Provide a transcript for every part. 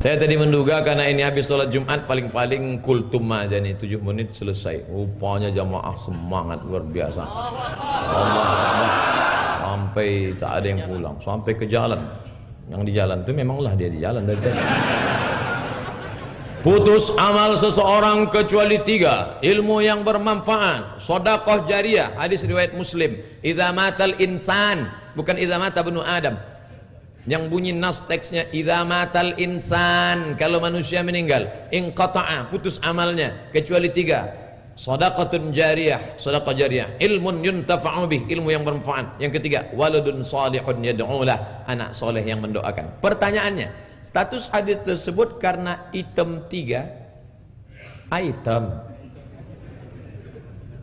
Saya tadi menduga karena ini habis sholat Jumat paling-paling kultum aja nih 7 menit selesai. Rupanya jamaah semangat luar biasa. Allah, sampai tak ada yang pulang, sampai ke jalan. Yang di jalan itu memanglah dia di jalan dari tadi. Putus amal seseorang kecuali 3: ilmu yang bermanfaat, sedekah jariyah, hadis riwayat Muslim. Idza matal insan, bukan idza mata benu Adam. Yang bunyi nas teksnya idza matal insan, kalau manusia meninggal, inqata'a, putus amalnya kecuali 3: shadaqatun jariyah, sedekah jariyah, ilmun yuntafa'u bih, ilmu yang bermanfaat. Yang ketiga, waladun salihun yad'ulah, anak soleh yang mendoakan. Pertanyaannya, status hadis tersebut karena item 3, item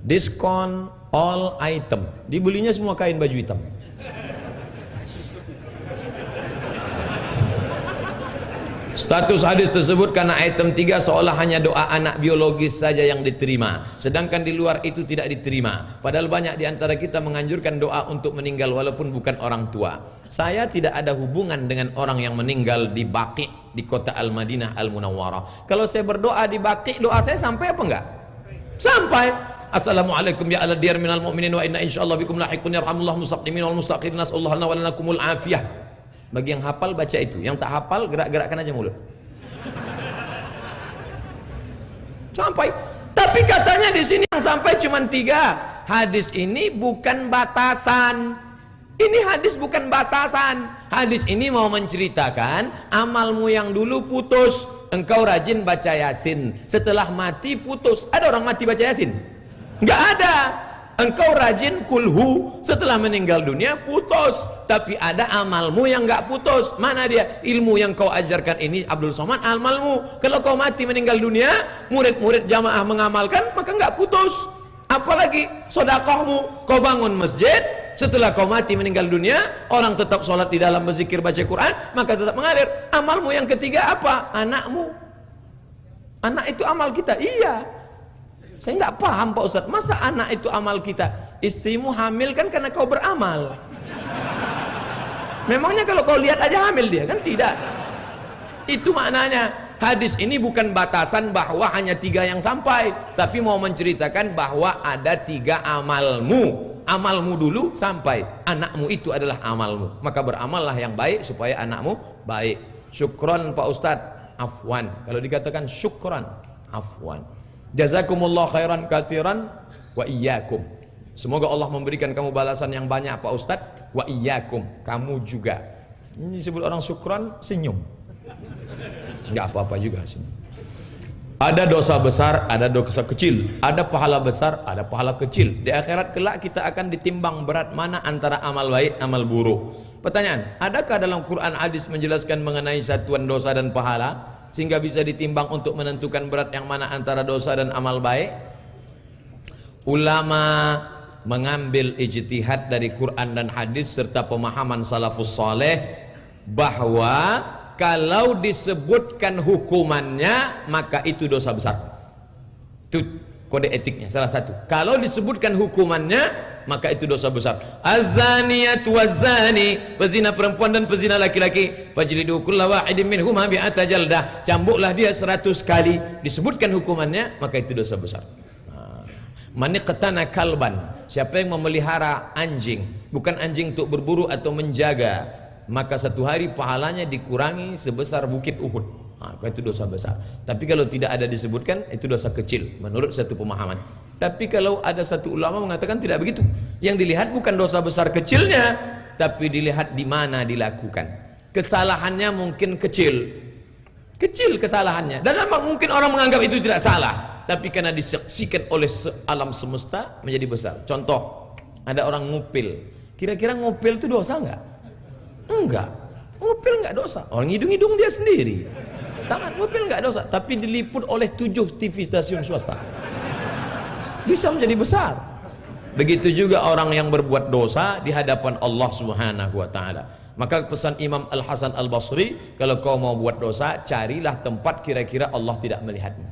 diskon all item, dibelinya semua kain baju hitam. Status hadis tersebut karena item 3 seolah hanya doa anak biologis saja yang diterima, sedangkan di luar itu tidak diterima. Padahal banyak di antara kita menganjurkan doa untuk meninggal walaupun bukan orang tua. Saya tidak ada hubungan dengan orang yang meninggal di Baqi' di kota Al-Madinah Al-Munawwarah. Kalau saya berdoa di Baqi', doa saya sampai apa enggak? Sampai. Assalamualaikum ya ala diyar minal mu'minin wa inna insyaallah bikum lahiqun yarhamullah mustaqimin wal mustaqirin nasallahu lana wa lanakumul afiyah. Bagi yang hafal baca itu, yang tak hafal gerak-gerakkan aja mulut. Sampai. Tapi katanya di sini yang sampai cuma 3. Hadis ini bukan batasan. Ini hadis bukan batasan. Hadis ini mau menceritakan amalmu yang dulu putus, engkau rajin baca Yasin, setelah mati putus. Ada orang mati baca Yasin? Enggak ada. Engkau rajin kulhu, setelah meninggal dunia putus. Tapi ada amalmu yang enggak putus. Mana dia? Ilmu yang kau ajarkan ini Abdul Somad, amalmu. Kalau kau mati meninggal dunia, murid-murid jamaah mengamalkan, maka enggak putus. Apalagi sedekahmu, kau bangun masjid, setelah kau mati meninggal dunia, orang tetap sholat di dalam, berzikir, baca Quran, maka tetap mengalir. Amalmu yang ketiga apa? Anakmu. Anak itu amal kita. Iya. Saya nggak paham Pak Ustadz, masa anak itu amal kita? Istrimu hamil kan karena kau beramal. Memangnya kalau kau lihat aja hamil dia? Kan tidak. Itu maknanya. Hadis ini bukan batasan bahwa hanya 3 yang sampai, tapi mau menceritakan bahwa ada 3 amalmu. Amalmu dulu sampai, anakmu itu adalah amalmu. Maka beramallah yang baik supaya anakmu baik. Syukron Pak Ustadz, afwan. Kalau dikatakan syukron, afwan. Jazakumullah khairan katsiran wa iyyakum. Semoga Allah memberikan kamu balasan yang banyak Pak Ustadz. Wa iyyakum, kamu juga. Ini disebut orang syukran, senyum. Enggak apa-apa juga senyum. Ada dosa besar, ada dosa kecil, ada pahala besar, ada pahala kecil. Di akhirat kelak kita akan ditimbang berat mana antara amal baik, amal buruk. Pertanyaan, adakah dalam Quran hadis menjelaskan mengenai satuan dosa dan pahala sehingga bisa ditimbang untuk menentukan berat yang mana antara dosa dan amal baik? Ulama mengambil ijtihad dari Quran dan hadis serta pemahaman salafus saleh bahwa kalau disebutkan hukumannya maka itu dosa besar. Itu kode etiknya salah satu. Kalau disebutkan hukumannya maka itu dosa besar. Az-zaniyatu waz-zani, pezina perempuan dan pezina laki-laki, fajlidu kulla wahidin minhuma bi'ata jaldah, cambuklah dia 100 kali. Disebutkan hukumannya maka itu dosa besar. Man iqtana kalban, siapa yang memelihara anjing, bukan anjing untuk berburu atau menjaga, maka satu hari pahalanya dikurangi sebesar bukit Uhud. Itu dosa besar. Tapi kalau tidak ada disebutkan, itu dosa kecil menurut satu pemahaman. Tapi kalau ada satu ulama mengatakan tidak begitu, yang dilihat bukan dosa besar kecilnya, tapi dilihat di mana dilakukan. Kesalahannya mungkin kecil kesalahannya, dan mungkin orang menganggap itu tidak salah, tapi karena disaksikan oleh alam semesta menjadi besar. Contoh, ada orang ngupil, kira-kira ngupil itu dosa enggak? Enggak, ngupil enggak dosa, orang hidung-hidung dia sendiri. Tangan ngupil enggak dosa, tapi diliput oleh 7 TV stasiun swasta, bisa menjadi besar. Begitu juga orang yang berbuat dosa di hadapan Allah Subhanahu wa taala. Maka pesan Imam Al-Hasan Al-Basri, kalau kau mau buat dosa, carilah tempat kira-kira Allah tidak melihatmu.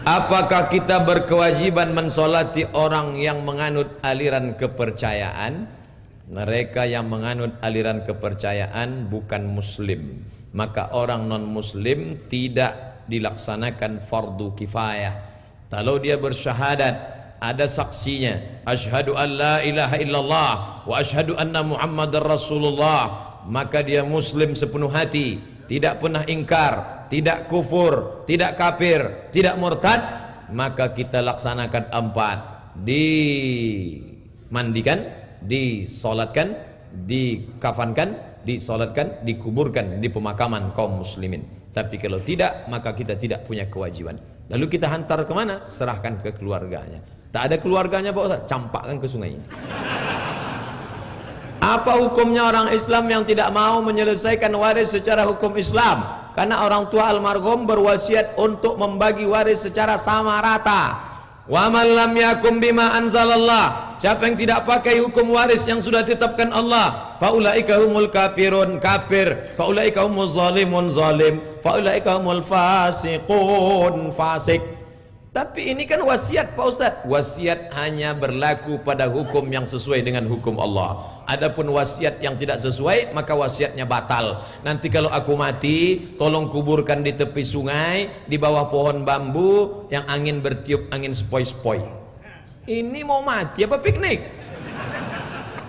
Apakah kita berkewajiban mensolati orang yang menganut aliran kepercayaan? Mereka yang menganut aliran kepercayaan bukan muslim, maka orang non muslim tidak dilaksanakan fardu kifayah. Kalau dia bersyahadat, ada saksinya, asyhadu an la ilaha illallah wa asyhadu anna muhammadar rasulullah, maka dia muslim sepenuh hati, tidak pernah ingkar, tidak kufur, tidak kafir, tidak murtad, maka kita laksanakan 4: dimandikan, disolatkan, dikafankan, disolatkan, dikuburkan di pemakaman kaum muslimin. Tapi kalau tidak, maka kita tidak punya kewajiban. Lalu kita hantar kemana? Serahkan ke keluarganya. Tak ada keluarganya Pak Ustaz, campakkan ke sungai. Apa hukumnya orang Islam yang tidak mau menyelesaikan waris secara hukum Islam? Karena orang tua almarhum berwasiat untuk membagi waris secara sama rata. Wa man lam yakum bima anzalallah, siapa yang tidak pakai hukum waris yang sudah ditetapkan Allah, faulaika humul kafirun, kafir, faulaika humuz zalimun, zalim, faulaika humul fasiqun, fasik. Tapi ini kan wasiat Pak Ustaz. Wasiat hanya berlaku pada hukum yang sesuai dengan hukum Allah. Adapun wasiat yang tidak sesuai, maka wasiatnya batal. Nanti kalau aku mati, tolong kuburkan di tepi sungai, di bawah pohon bambu yang angin bertiup, angin sepoi-sepoi. Ini mau mati apa piknik?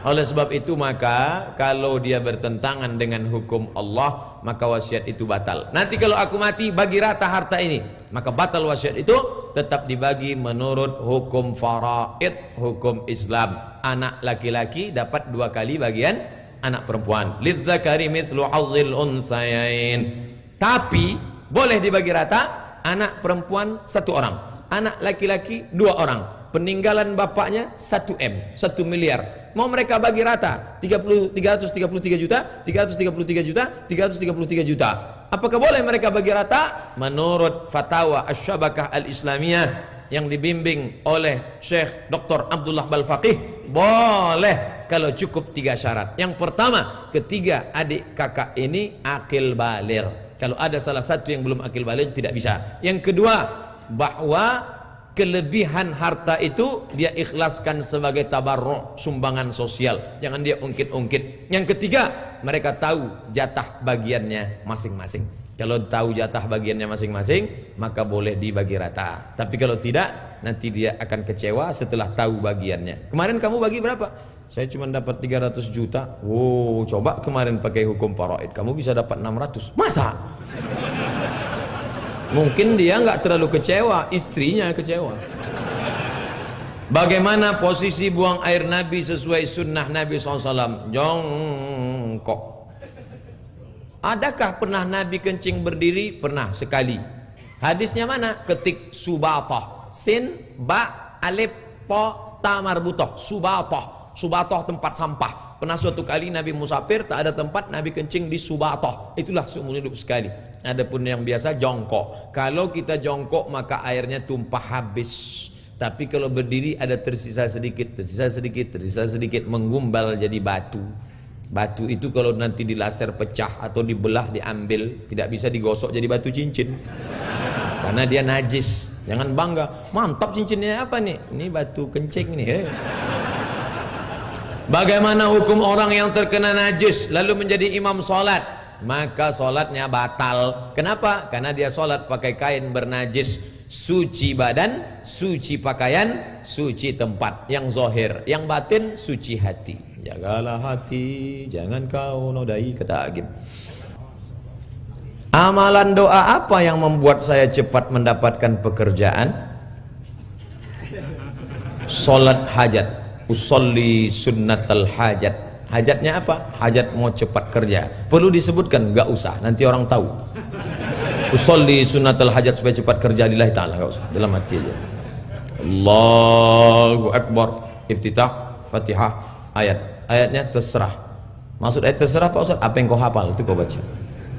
Oleh sebab itu, maka kalau dia bertentangan dengan hukum Allah, maka wasiat itu batal. Nanti kalau aku mati, bagi rata harta ini, maka batal wasiat itu. Tetap dibagi menurut hukum faraid, hukum Islam. Anak laki-laki dapat 2 kali bagian anak perempuan. Lizzakari mithlu hazzil unsayain. Tapi boleh dibagi rata, anak perempuan 1 orang, anak laki-laki 2 orang. Peninggalan bapaknya 1 M, 1 miliar. Mau mereka bagi rata 333 juta, 333 juta, 333 juta. Apakah boleh mereka bagi rata? Menurut fatwa Asy-Syabakah Al-Islamiyah yang dibimbing oleh Syekh Dr. Abdullah Balfaqih, boleh kalau cukup 3 syarat. Yang pertama, ketiga adik kakak ini akil baligh. Kalau ada salah satu yang belum akil baligh, tidak bisa. Yang kedua, bahwa kelebihan harta itu dia ikhlaskan sebagai tabarruk, sumbangan sosial, jangan dia ungkit-ungkit. Yang ketiga, mereka tahu jatah bagiannya masing-masing. Kalau tahu jatah bagiannya masing-masing, maka boleh dibagi rata. Tapi kalau tidak, nanti dia akan kecewa setelah tahu bagiannya. Kemarin kamu bagi berapa? Saya cuma dapat 300 juta. Wow, coba kemarin pakai hukum faraid, kamu bisa dapat 600. Masa? Mungkin dia nggak terlalu kecewa, istrinya kecewa. Bagaimana posisi buang air Nabi sesuai sunnah Nabi SAW? Jongkok. Adakah pernah Nabi kencing berdiri? Pernah, sekali. Hadisnya mana? Ketik subatah, sin, ba, alif, po, ta marbutoh. Subatah, subatoh tempat sampah. Pernah suatu kali Nabi musafir, tak ada tempat, Nabi kencing di subatoh. Itulah seumur hidup sekali. Adapun yang biasa jongkok. Kalau kita jongkok maka airnya tumpah habis. Tapi kalau berdiri ada tersisa sedikit, tersisa sedikit, tersisa sedikit, menggumbal jadi batu. Batu itu kalau nanti dilaser pecah atau dibelah diambil, tidak bisa digosok jadi batu cincin. Karena dia najis. Jangan bangga, mantap cincinnya apa nih? Ini batu kencing nih. Bagaimana hukum orang yang terkena najis lalu menjadi imam sholat? Maka sholatnya batal. Kenapa? Karena dia sholat pakai kain bernajis. Suci badan, suci pakaian, suci tempat. Yang zahir, yang batin suci hati. Jagalah hati, jangan kau nodai, kata Agim. Amalan doa apa yang membuat saya cepat mendapatkan pekerjaan? Sholat hajat. Usolli sunnatal hajat. Hajatnya apa? Hajat mau cepat kerja. Perlu disebutkan? Gak usah, nanti orang tahu. Usolli sunnatal hajat supaya cepat kerja lillahi ta'ala, gak usah, dalam hati aja. Allahu Akbar. Iftitah, Fatihah, ayat. Ayatnya terserah. Maksud ayat terserah Pak Ustaz, apa yang kau hafal itu kau baca.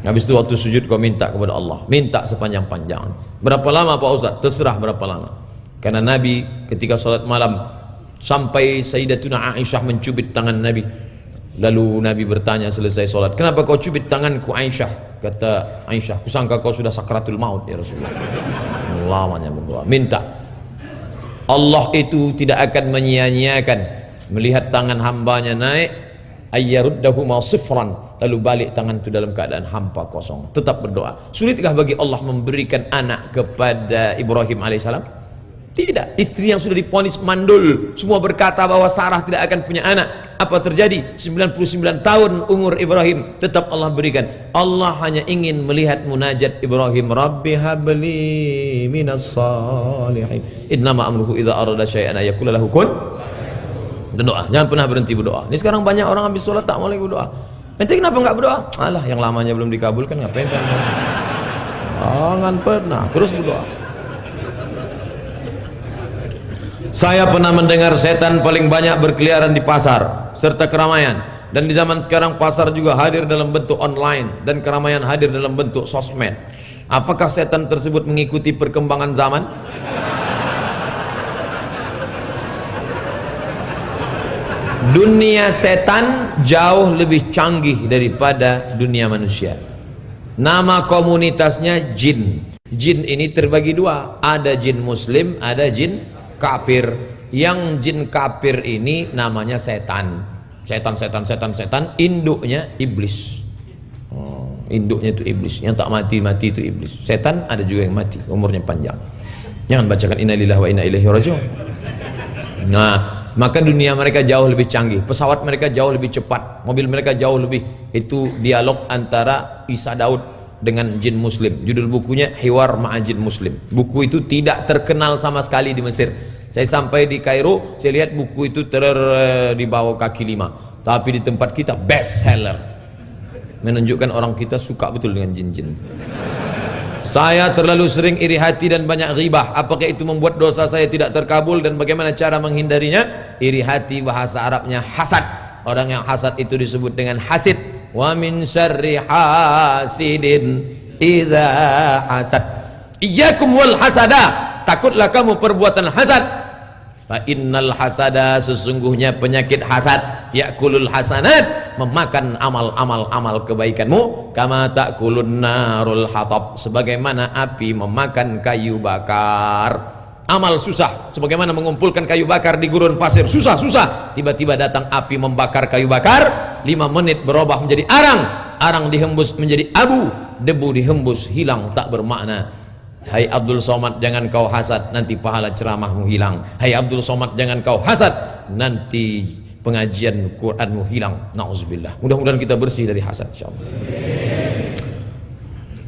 Habis itu waktu sujud kau minta kepada Allah. Minta sepanjang-panjang. Berapa lama Pak Ustaz? Terserah berapa lama. Karena Nabi ketika sholat malam, sampai Sayyidatuna Aisyah mencubit tangan Nabi. Lalu Nabi bertanya selesai sholat, kenapa kau cubit tanganku Aisyah? Kata Aisyah, kusangka kau sudah sakratul maut ya Rasulullah. Lamanya berdoa, minta. Allah itu tidak akan menyia-nyiakan melihat tangan hambanya naik ayyaruddahu sifran, lalu balik tangan itu dalam keadaan hampa kosong. Tetap berdoa. Sulitkah bagi Allah memberikan anak kepada Ibrahim alaihissalam? Tidak. Istri yang sudah diponis mandul, semua berkata bahwa Sarah tidak akan punya anak. Apa terjadi? 99 tahun umur Ibrahim, tetap Allah berikan. Allah hanya ingin melihat munajat Ibrahim, Rabbi habli minas salihin. Innama amruhu idza arada syai'an ayaqula lahu kun. Doa, jangan pernah berhenti berdoa. Ini sekarang banyak orang habis sholat tak mau lagi berdoa. Ente kenapa enggak berdoa? Alah, yang lamanya belum dikabulkan, ngapain kan? Jangan pernah, terus berdoa. Saya pernah mendengar setan paling banyak berkeliaran di pasar serta keramaian, dan di zaman sekarang pasar juga hadir dalam bentuk online dan keramaian hadir dalam bentuk sosmed. Apakah setan tersebut mengikuti perkembangan zaman? Dunia setan jauh lebih canggih daripada dunia manusia. Nama komunitasnya jin. Jin ini terbagi dua, ada jin muslim, ada jin kafir. Yang jin kafir ini namanya setan. Setan, induknya iblis. Induknya itu iblis, yang tak mati-mati itu iblis. Setan ada juga yang mati, umurnya panjang. Jangan bacakan innalillahi wa inna ilaihi raji'un. Nah, maka dunia mereka jauh lebih canggih, pesawat mereka jauh lebih cepat, mobil mereka jauh lebih. Itu dialog antara Isa Daud dengan jin muslim. Judul bukunya Hiwar Ma'a Jin Muslim. Buku itu tidak terkenal sama sekali di Mesir. Saya sampai di Kairo, saya lihat buku itu di bawah kaki 5, tapi di tempat kita best seller, menunjukkan orang kita suka betul dengan jin-jin. Saya terlalu sering iri hati dan banyak ghibah. Apakah itu membuat dosa saya tidak terkabul, dan bagaimana cara menghindarinya? Iri hati bahasa Arabnya hasad. Orang yang hasad itu disebut dengan hasid. Wa min syarri hasidin idza hasad. Iyyakum wal hasada. Takutlah kamu perbuatan hasad. Fa innal hasada, sesungguhnya penyakit hasad, yakulul hasanat, memakan amal kebaikanmu, kama takulun narul hatab, sebagaimana api memakan kayu bakar. Amal susah, sebagaimana mengumpulkan kayu bakar di gurun pasir, susah. Tiba-tiba datang api membakar kayu bakar, 5 menit berubah menjadi arang dihembus menjadi abu, debu dihembus hilang tak bermakna. Hai Abdul Somad, jangan kau hasad, nanti pahala ceramahmu hilang. Hai Abdul Somad, jangan kau hasad, nanti pengajian Quranmu hilang. Nauzubillah. Mudah-mudahan kita bersih dari hasad, insyaallah.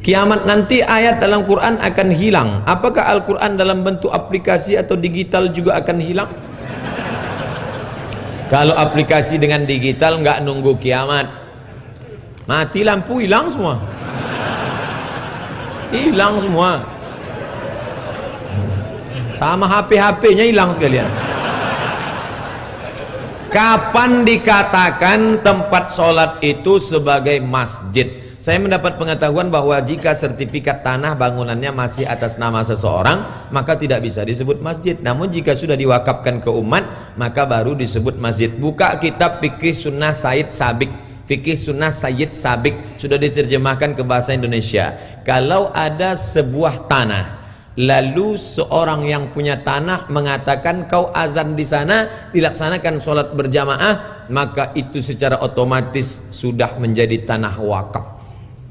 Kiamat nanti ayat dalam Quran akan hilang. Apakah Al-Quran dalam bentuk aplikasi atau digital juga akan hilang? Kalau aplikasi dengan digital nggak nunggu kiamat, mati lampu hilang semua, hilang semua. Sama HP-nya hilang sekalian. Kapan dikatakan tempat sholat itu sebagai masjid? Saya mendapat pengetahuan bahwa jika sertifikat tanah bangunannya masih atas nama seseorang, maka tidak bisa disebut masjid. Namun jika sudah diwakafkan ke umat, maka baru disebut masjid. Buka kitab Fikih Sunnah Said Sabik, Fikih Sunnah Sayyid Sabik, sudah diterjemahkan ke bahasa Indonesia. Kalau ada sebuah tanah, lalu seorang yang punya tanah mengatakan kau azan di sana, dilaksanakan sholat berjamaah, maka itu secara otomatis sudah menjadi tanah wakaf.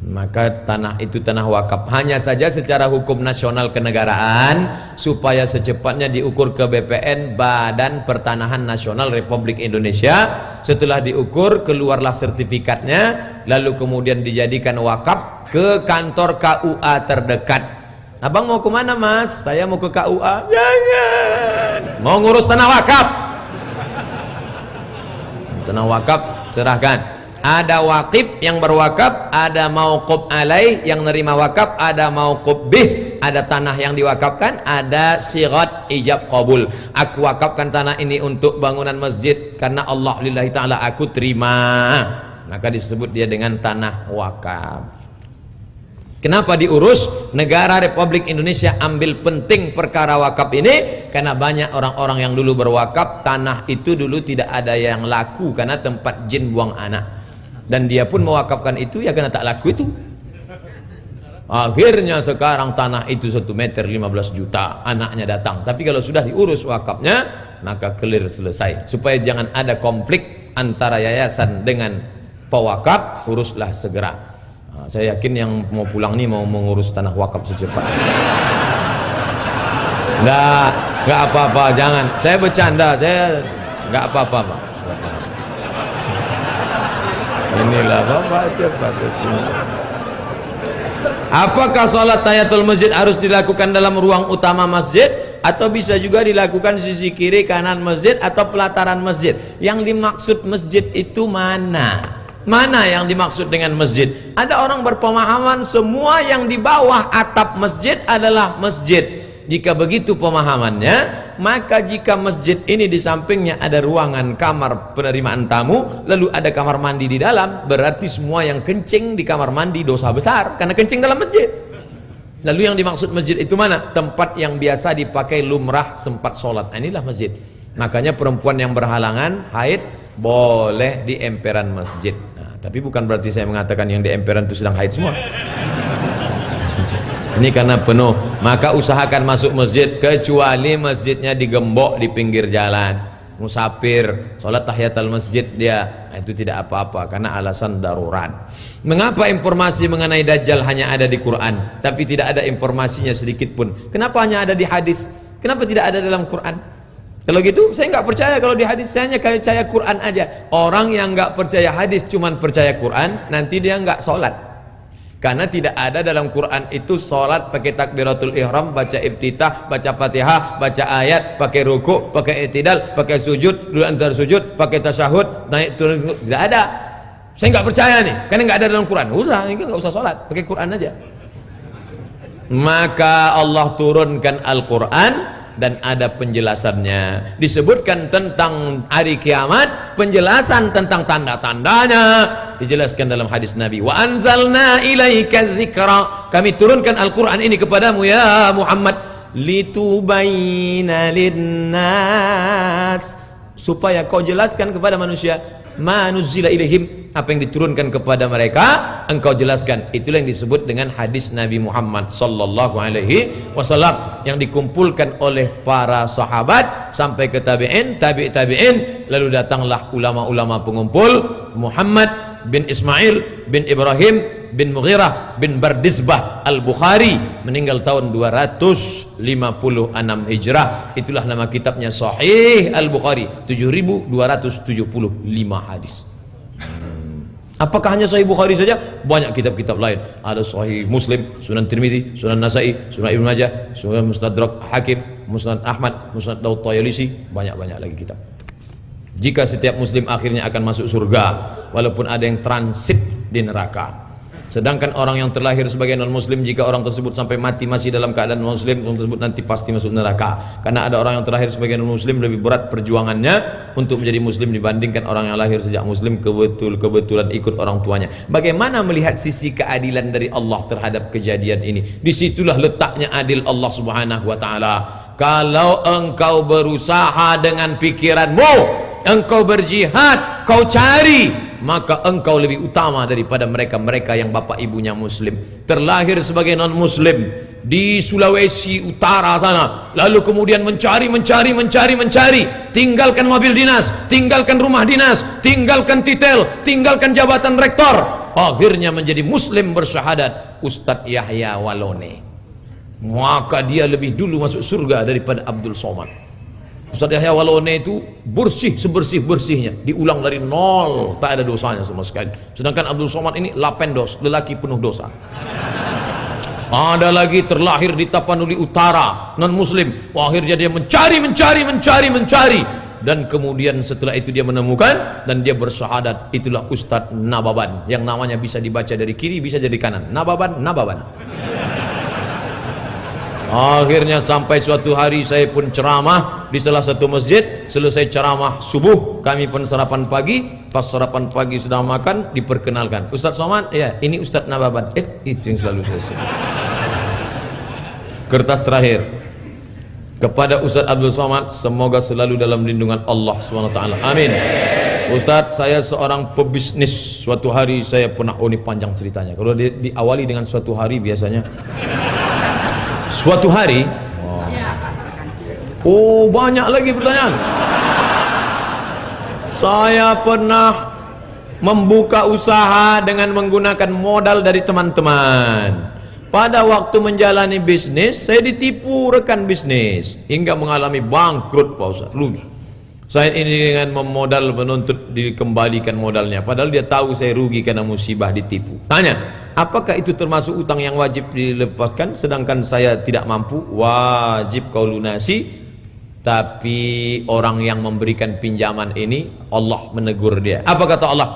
Maka tanah itu tanah wakaf. Hanya saja secara hukum nasional kenegaraan, supaya secepatnya diukur ke BPN, Badan Pertanahan Nasional Republik Indonesia. Setelah diukur, keluarlah sertifikatnya, lalu kemudian dijadikan wakaf ke kantor KUA terdekat. Abang mau kemana mas? Saya mau ke KUA. Jangan. Mau ngurus tanah wakaf. Tanah wakaf serahkan. Ada wakif yang berwakaf, ada mauquf alaih yang nerima wakaf, ada mauquf bih, ada tanah yang diwakafkan, ada sirat ijab qabul. Aku wakafkan tanah ini untuk bangunan masjid karena Allah lillahi ta'ala, aku terima. Maka disebut dia dengan tanah wakaf. Kenapa diurus? Negara Republik Indonesia ambil penting perkara wakaf ini karena banyak orang-orang yang dulu berwakaf, tanah itu dulu tidak ada yang laku karena tempat jin buang anak, dan dia pun mewakafkan itu ya karena tak laku itu. Akhirnya sekarang tanah itu 1 meter 15 juta, anaknya datang. Tapi kalau sudah diurus wakafnya, maka clear, selesai. Supaya jangan ada konflik antara yayasan dengan pewakaf, uruslah segera. Nah, saya yakin yang mau pulang nih mau mengurus tanah wakaf secepatnya. Enggak apa-apa, jangan. Saya bercanda, saya enggak apa-apa, Pak. Inilah Bapak cepat. Apakah sholat tahiyatul masjid harus dilakukan dalam ruang utama masjid atau bisa juga dilakukan di sisi kiri kanan masjid atau pelataran masjid? Yang dimaksud masjid itu mana? Mana yang dimaksud dengan masjid? Ada orang berpemahaman semua yang di bawah atap masjid adalah masjid. Jika begitu pemahamannya, maka jika masjid ini di sampingnya ada ruangan kamar penerimaan tamu, lalu ada kamar mandi di dalam, berarti semua yang kencing di kamar mandi dosa besar karena kencing dalam masjid. Lalu yang dimaksud masjid itu mana? Tempat yang biasa dipakai lumrah sempat sholat. Inilah masjid. Makanya perempuan yang berhalangan haid boleh di emperan masjid. Nah, tapi bukan berarti saya mengatakan yang di emperan itu sedang haid semua. Ini karena penuh, maka usahakan masuk masjid kecuali masjidnya digembok di pinggir jalan, musafir, sholat tahiyatul masjid dia, itu tidak apa-apa karena alasan darurat. Mengapa informasi mengenai Dajjal hanya ada di Quran tapi tidak ada informasinya sedikit pun? Kenapa hanya ada di hadis? Kenapa tidak ada dalam Quran? Kalau gitu saya nggak percaya kalau di hadis, saya hanya percaya Quran aja. Orang yang nggak percaya hadis cuman percaya Quran, nanti dia nggak sholat. Karena tidak ada dalam Quran itu sholat pakai takbiratul ihram, baca iftitah, baca fatihah, baca ayat, pakai ruku, pakai i'tidal, pakai sujud, duduk antar sujud, pakai tasyahud, naik turun, tidak ada. Saya nggak percaya nih, karena nggak ada dalam Quran. Udah, ini nggak usah sholat, pakai Quran aja. Maka Allah turunkan Al-Quran dan ada penjelasannya, disebutkan tentang hari kiamat, penjelasan tentang tanda-tandanya dijelaskan dalam hadis Nabi. Wa anzalna ilaika dzikra, kami turunkan Al-Quran ini kepadamu ya Muhammad, litubayyina linnas, supaya kau jelaskan kepada manusia, ma nuzila ilaihim, apa yang diturunkan kepada mereka engkau jelaskan. Itulah yang disebut dengan hadis Nabi Muhammad sallallahu alaihi wasallam yang dikumpulkan oleh para sahabat sampai ke tabi'in, tabi'in, lalu datanglah ulama-ulama pengumpul, Muhammad bin Ismail bin Ibrahim bin Mughirah bin Bardizbah Al-Bukhari, meninggal tahun 256 Hijrah. Itulah nama kitabnya Sahih Al-Bukhari, 7275 hadis. Apakah hanya Sahih Bukhari saja? Banyak kitab-kitab lain. Ada Sahih Muslim, Sunan Tirmidzi, Sunan Nasai, Sunan Ibnu Majah, Sunan Mustadrak Hakim, Musnad Ahmad, Musnad Daud Tayalisi, banyak-banyak lagi kitab. Jika setiap muslim akhirnya akan masuk surga, walaupun ada yang transit di neraka. Sedangkan orang yang terlahir sebagai non-muslim, jika orang tersebut sampai mati masih dalam keadaan non-muslim, orang tersebut nanti pasti masuk neraka. Karena ada orang yang terlahir sebagai non-muslim lebih berat perjuangannya untuk menjadi muslim dibandingkan orang yang lahir sejak muslim kebetulan ikut orang tuanya. Bagaimana melihat sisi keadilan dari Allah terhadap kejadian ini? Disitulah letaknya adil Allah Subhanahu wa ta'ala. Kalau engkau berusaha dengan pikiranmu, engkau berjihad, kau cari, maka engkau lebih utama daripada mereka-mereka yang bapak ibunya muslim, terlahir sebagai non muslim di Sulawesi Utara sana, lalu kemudian mencari, tinggalkan mobil dinas, tinggalkan rumah dinas, tinggalkan titel, tinggalkan jabatan rektor, akhirnya menjadi muslim bersyahadat Ustadz Yahya Walone. Maka dia lebih dulu masuk surga daripada Abdul Somad. Ustadz Yahya Walone itu bersih sebersih-bersihnya, diulang dari nol, tak ada dosanya sama sekali. Sedangkan Abdul Somad ini lapendos, lelaki penuh dosa. Ada lagi terlahir di Tapanuli Utara, non muslim, akhirnya dia mencari, dan kemudian setelah itu dia menemukan dan dia bersyahadat. Itulah Ustadz Nababan, yang namanya bisa dibaca dari kiri bisa jadi kanan, Nababan. Akhirnya sampai suatu hari saya pun ceramah di salah satu masjid. Selesai ceramah subuh, kami pun sarapan pagi. Pas sarapan pagi sudah makan, diperkenalkan, Ustadz Somad, ya ini Ustadz Nababan. Itu yang selalu saya sebut. Kertas terakhir kepada Ustadz Abdul Somad, semoga selalu dalam lindungan Allah SWT. Amin. Ustadz, saya seorang pebisnis. Suatu hari saya pernah, ini panjang ceritanya. Kalau diawali dengan suatu hari biasanya suatu hari, banyak lagi pertanyaan. Saya pernah membuka usaha dengan menggunakan modal dari teman-teman. Pada waktu menjalani bisnis, saya ditipu rekan bisnis hingga mengalami bangkrut, Pak Ustaz, rugi. Saya ini dengan memodal menuntut dikembalikan modalnya, padahal dia tahu saya rugi karena musibah ditipu. Tanya, apakah itu termasuk utang yang wajib dilepaskan sedangkan saya tidak mampu? Wajib kau lunasi. Tapi orang yang memberikan pinjaman ini Allah menegur dia. Apa kata Allah?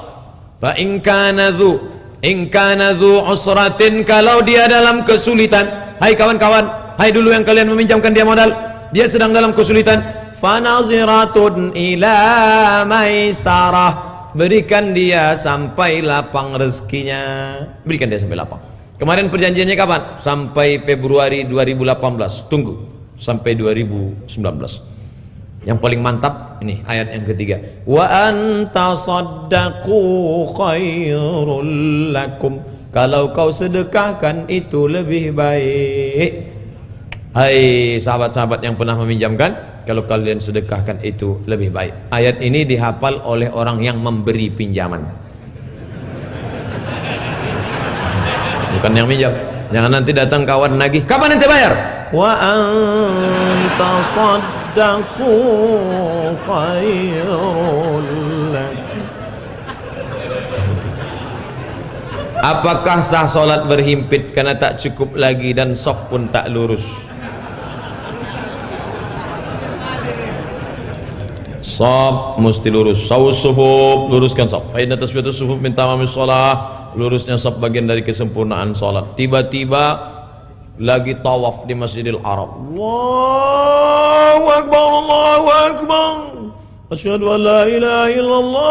Fa in kana dzu usratin, kalau dia dalam kesulitan. Hai kawan-kawan, hai dulu yang kalian meminjamkan dia modal, dia sedang dalam kesulitan. Fanaziratun ila maisarah, berikan dia sampai lapang rezekinya. Berikan dia sampai lapang. Kemarin perjanjiannya kapan? Sampai Februari 2018. Tunggu sampai 2019. Yang paling mantap ini ayat yang ketiga. Wa anta saddaqu khairul lakum, kalau kau sedekahkan itu lebih baik. Hai sahabat-sahabat yang pernah meminjamkan, kalau kalian sedekahkan itu lebih baik. Ayat ini dihafal oleh orang yang memberi pinjaman, bukan yang minjam. Jangan nanti datang kawan nagih, kapan nanti bayar? Wa anta saddaqu khairul lakum. Apakah sah solat berhimpit karena tak cukup lagi dan sok pun tak lurus? Sop mesti lurus. Saus sufuf, luruskan sop. Fa inna taswiyatus sufuf min tamamis shalah, lurusnya sop bagian dari kesempurnaan salat. Tiba-tiba lagi tawaf di Masjidil Haram. Allahu akbar, Allahu akbar. Asyhadu an la ilaha illallah.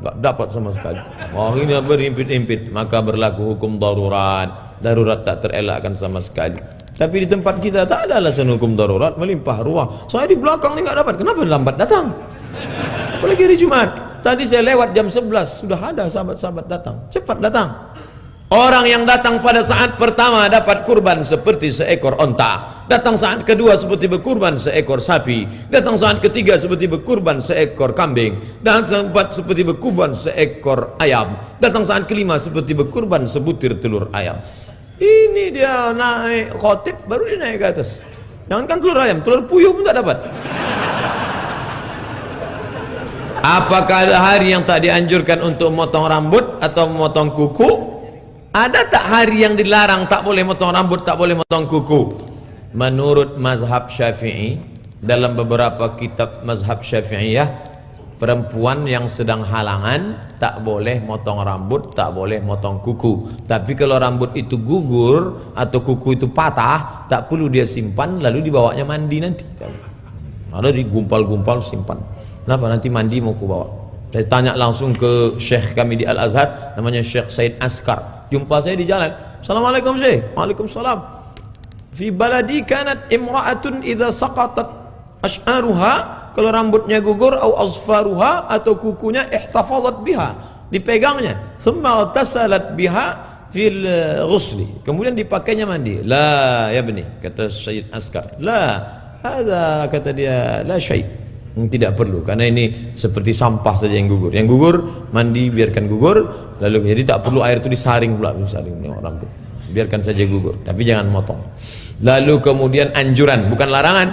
Enggak dapat sama sekali. Wah, ini berhimpit-himpit, maka berlaku hukum darurat. Darurat tak terelakkan sama sekali. Tapi di tempat kita tak ada alasan hukum darurat, melimpah ruah. Saya di belakang ni enggak dapat. Kenapa lambat datang? Apalagi hari Jumat. Tadi saya lewat jam 11, sudah ada sahabat-sahabat datang. Cepat datang. Orang yang datang pada saat pertama dapat kurban seperti seekor onta. Datang saat kedua seperti berkurban seekor sapi. Datang saat ketiga seperti berkurban seekor kambing. Datang saat keempat seperti berkurban seekor ayam. Datang saat kelima seperti berkurban sebutir telur ayam. Ini dia naik khotib, baru dia naik ke atas. Jangankan telur ayam, telur puyuh pun tak dapat. Apakah ada hari yang tak dianjurkan untuk memotong rambut atau memotong kuku? Ada tak hari yang dilarang tak boleh motong rambut, tak boleh motong kuku? Menurut mazhab Syafi'i, dalam beberapa kitab mazhab Syafi'iyah, perempuan yang sedang halangan tak boleh motong rambut, tak boleh motong kuku. Tapi kalau rambut itu gugur atau kuku itu patah, tak perlu dia simpan, lalu dibawanya mandi nanti. Ada digumpal-gumpal simpan. Kenapa? Nanti mandi mau ku bawa. Saya tanya langsung ke Syekh kami di Al-Azhar, namanya Syekh Said Askar. Jumpa saya di jalan. Assalamualaikum Syekh. Waalaikumsalam. Fi baladi kanat imra'atun idza saqatat ash'aruha, kalau rambutnya gugur, au azfaruha, atau kukunya, ihtafazat biha, dipegangnya, thumma tasalat biha fil ghusli, kemudian dipakainya mandi. La ya bani, kata Sayyid Askar, la hadza, kata dia, la syai', tidak perlu, karena ini seperti sampah saja yang gugur. Yang gugur mandi, biarkan gugur, lalu jadi tak perlu air itu disaring pula, disaring rambut, biarkan saja gugur, tapi jangan motong. Lalu kemudian anjuran, bukan larangan.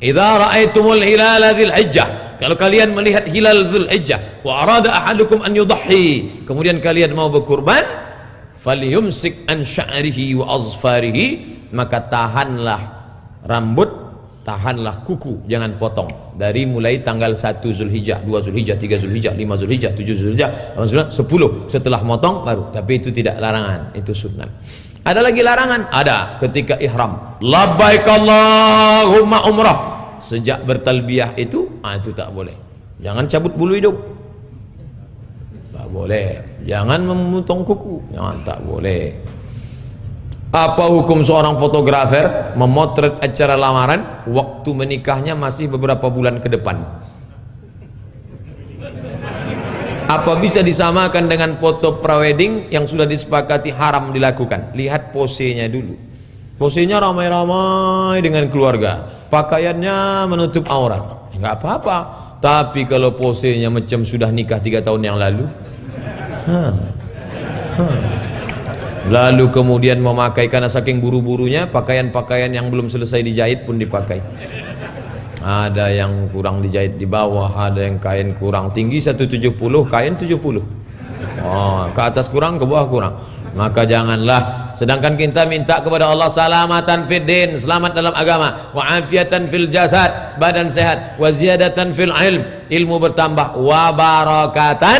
Idza ra'aitumul hilala dzil hijjah, kalau kalian melihat hilal dzul hijjah, wa arada ahadukum an yudhi, kemudian kalian mau berkurban, falyumsik an sya'rihi wa azfarihi, maka tahanlah rambut, tahanlah kuku, jangan potong. Dari mulai tanggal 1 Zulhijjah, 2 Zulhijjah, 3 Zulhijjah, 5 Zulhijjah, 7 Zulhijjah, 10, setelah motong baru. Tapi itu tidak larangan, itu sunnah. Ada lagi larangan? Ada, ketika ihram, labbaik Allahumma umrah, sejak bertalbiyah itu tak boleh. Jangan cabut bulu hidung, tak boleh. Jangan memotong kuku, tak boleh. Apa hukum seorang fotografer memotret acara lamaran, waktu menikahnya masih beberapa bulan ke depan? Apa bisa disamakan dengan foto prawedding yang sudah disepakati haram dilakukan? Lihat posenya dulu. Posenya ramai-ramai dengan keluarga. pakaiannya menutup aurat, nggak apa-apa. Tapi kalau posenya macam sudah nikah 3 tahun yang lalu, lalu kemudian memakai karena saking buru-burunya pakaian-pakaian yang belum selesai dijahit pun dipakai. Ada yang kurang dijahit di bawah, ada yang kain kurang tinggi 170, kain 70. Oh, ke atas kurang, ke bawah kurang. Maka janganlah. Sedangkan kita minta kepada Allah salamatan fid din, selamat dalam agama, wa afiatan fil jasad, badan sehat, wa ziyadatan fil ilmu bertambah, wa barakatan.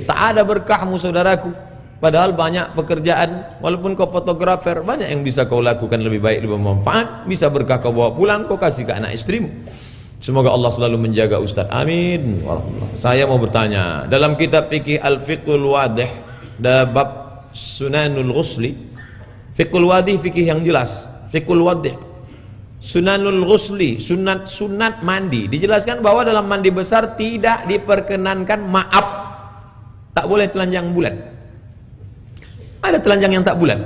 Tak ada berkahmu saudaraku. Padahal banyak pekerjaan, walaupun kau fotografer, banyak yang bisa kau lakukan lebih baik, lebih bermanfaat. Bisa berkah kau bawa pulang, kau kasih ke anak istrimu. Semoga Allah selalu menjaga Ustaz. Amin. Saya mau bertanya, dalam kitab fikih Al-Fiqhul Wadih, bab Sunanul Ghusli, Fiqhul Wadih fikih yang jelas. Fiqhul Wadih, Sunanul Ghusli, sunat mandi. Dijelaskan bahwa dalam mandi besar tidak diperkenankan maaf, tak boleh telanjang bulat. Ada telanjang yang tak bulat.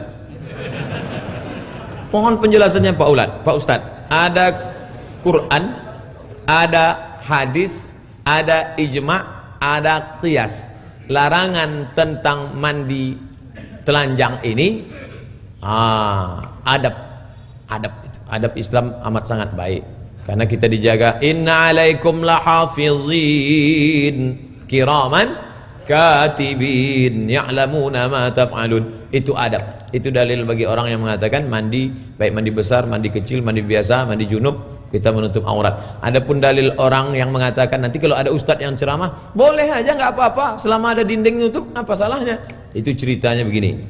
Mohon penjelasannya Pak Ustadz. Ada Quran, ada hadis, ada ijma', ada qiyas. Larangan tentang mandi telanjang ini, adab Islam amat sangat baik. Karena kita dijaga, inna alaikum lahafizin kiraman katibin ya'lamuna ma taf'alun. Itu adab, itu dalil bagi orang yang mengatakan mandi, baik mandi besar, mandi kecil, mandi biasa, mandi junub, kita menutup aurat. Adapun dalil orang yang mengatakan nanti kalau ada ustadz yang ceramah, boleh aja nggak apa-apa selama ada dinding nutup, apa salahnya? Itu ceritanya begini,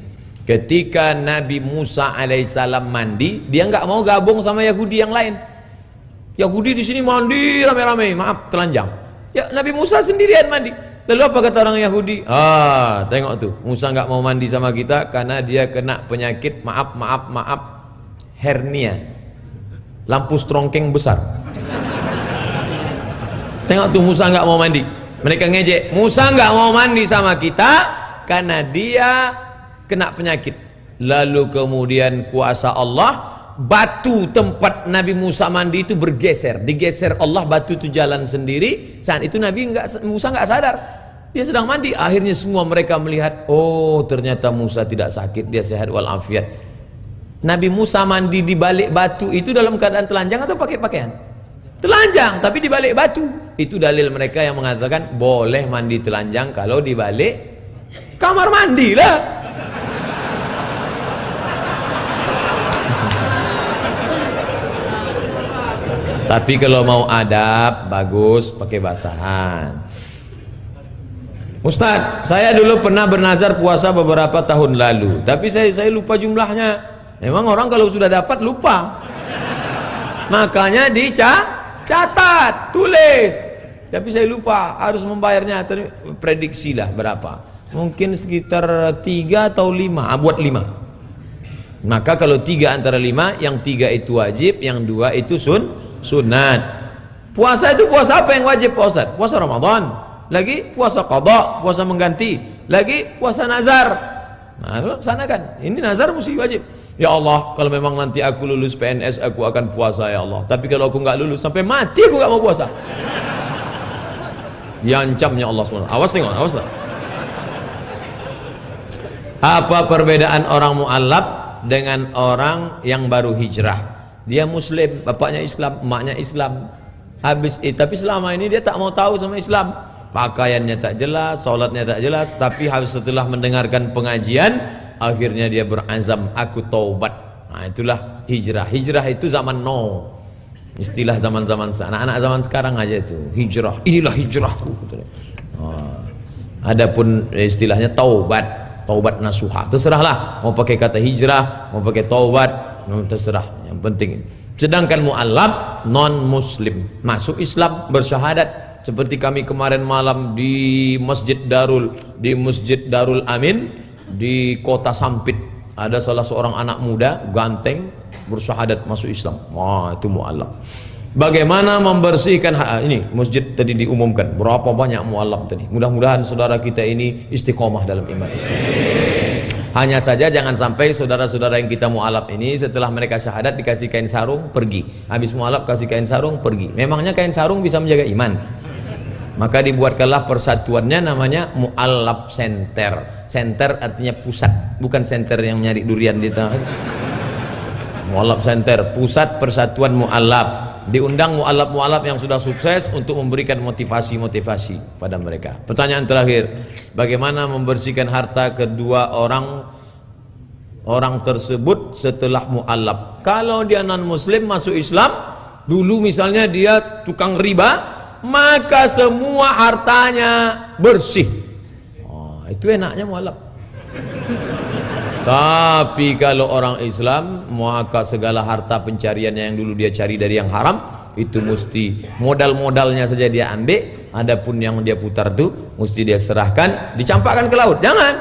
ketika Nabi Musa alaihissalam mandi, dia nggak mau gabung sama Yahudi yang lain. Yahudi di sini mandi rame-rame, maaf telanjang. Ya Nabi Musa sendirian mandi. Lalu apa kata orang Yahudi? Tengok tuh, Musa nggak mau mandi sama kita karena dia kena penyakit maaf hernia, lampu strongkeng besar. Tengok tuh, Musa nggak mau mandi. Mereka ngejek, Musa nggak mau mandi sama kita karena dia kena penyakit. Lalu kemudian kuasa Allah, batu tempat Nabi Musa mandi itu bergeser, digeser Allah, batu itu jalan sendiri. Saat itu Musa nggak sadar, dia sedang mandi. Akhirnya semua mereka melihat, oh ternyata Musa tidak sakit, dia sehat walafiat. Nabi Musa mandi di balik batu itu dalam keadaan telanjang atau pakai pakaian? Telanjang, tapi di balik batu. Itu dalil mereka yang mengatakan boleh mandi telanjang kalau di balik kamar mandi lah. Tapi kalau mau adab, bagus pakai basahan. Ustadz, saya dulu pernah bernazar puasa beberapa tahun lalu, tapi saya lupa jumlahnya. Memang orang kalau sudah dapat lupa, makanya dicatat, tulis. Tapi saya lupa, harus membayarnya. Prediksilah berapa? Mungkin sekitar 3 atau 5. Buat 5. Maka kalau 3 antara 5, yang 3 itu wajib, yang 2 itu sunat. Puasa itu puasa apa yang wajib Pak Ustadz? Puasa Ramadan, lagi puasa qadha, puasa mengganti, lagi puasa nazar. Nah, laksanakan. Ini nazar mesti wajib. Ya Allah, kalau memang nanti aku lulus PNS, aku akan puasa ya Allah. Tapi kalau aku nggak lulus sampai mati, aku nggak mau puasa. Diancamnya Allah SWT. Awas tengok, awas tak. Apa perbedaan orang mu'allaf dengan orang yang baru hijrah? Dia muslim, bapaknya Islam, emaknya Islam. Tapi selama ini dia tak mau tahu sama Islam. Pakaiannya tak jelas, sholatnya tak jelas. Tapi setelah mendengarkan pengajian, akhirnya dia berazam, aku taubat. Nah itulah hijrah. Hijrah itu zaman now, istilah zaman-zaman anak-anak zaman sekarang aja itu hijrah. Inilah hijrahku. Adapun istilahnya taubat nasuha. Terserahlah mau pakai kata hijrah, mau pakai taubat, terserah. Yang penting. Sedangkan mu'allaf non muslim masuk Islam bersyahadat. Seperti kami kemarin malam di Masjid Darul Amin di Kota Sampit, ada salah seorang anak muda ganteng bersyahadat masuk Islam. Wah, itu mu'allaf. Bagaimana membersihkan ini masjid tadi diumumkan berapa banyak mu'allaf tadi. Mudah-mudahan saudara kita ini istiqomah dalam iman Islam. Hanya saja jangan sampai saudara-saudara yang kita mualaf ini setelah mereka syahadat dikasih kain sarung pergi, habis mualaf kasih kain sarung pergi. Memangnya kain sarung bisa menjaga iman? Maka dibuatkanlah persatuannya namanya mualaf center. Center artinya pusat, bukan center yang nyari durian di tengah. Mualaf center, pusat persatuan mualaf. Diundang mualaf-mualaf yang sudah sukses untuk memberikan motivasi-motivasi pada mereka. Pertanyaan terakhir, bagaimana membersihkan harta kedua orang tersebut setelah mualaf? Kalau dia non muslim masuk Islam, dulu misalnya dia tukang riba, maka semua hartanya bersih. Oh, itu enaknya mualaf. Tapi kalau orang Islam, maka segala harta pencariannya yang dulu dia cari dari yang haram, itu mesti modal-modalnya saja dia ambil, adapun yang dia putar itu mesti dia serahkan, dicampakkan ke laut. Jangan,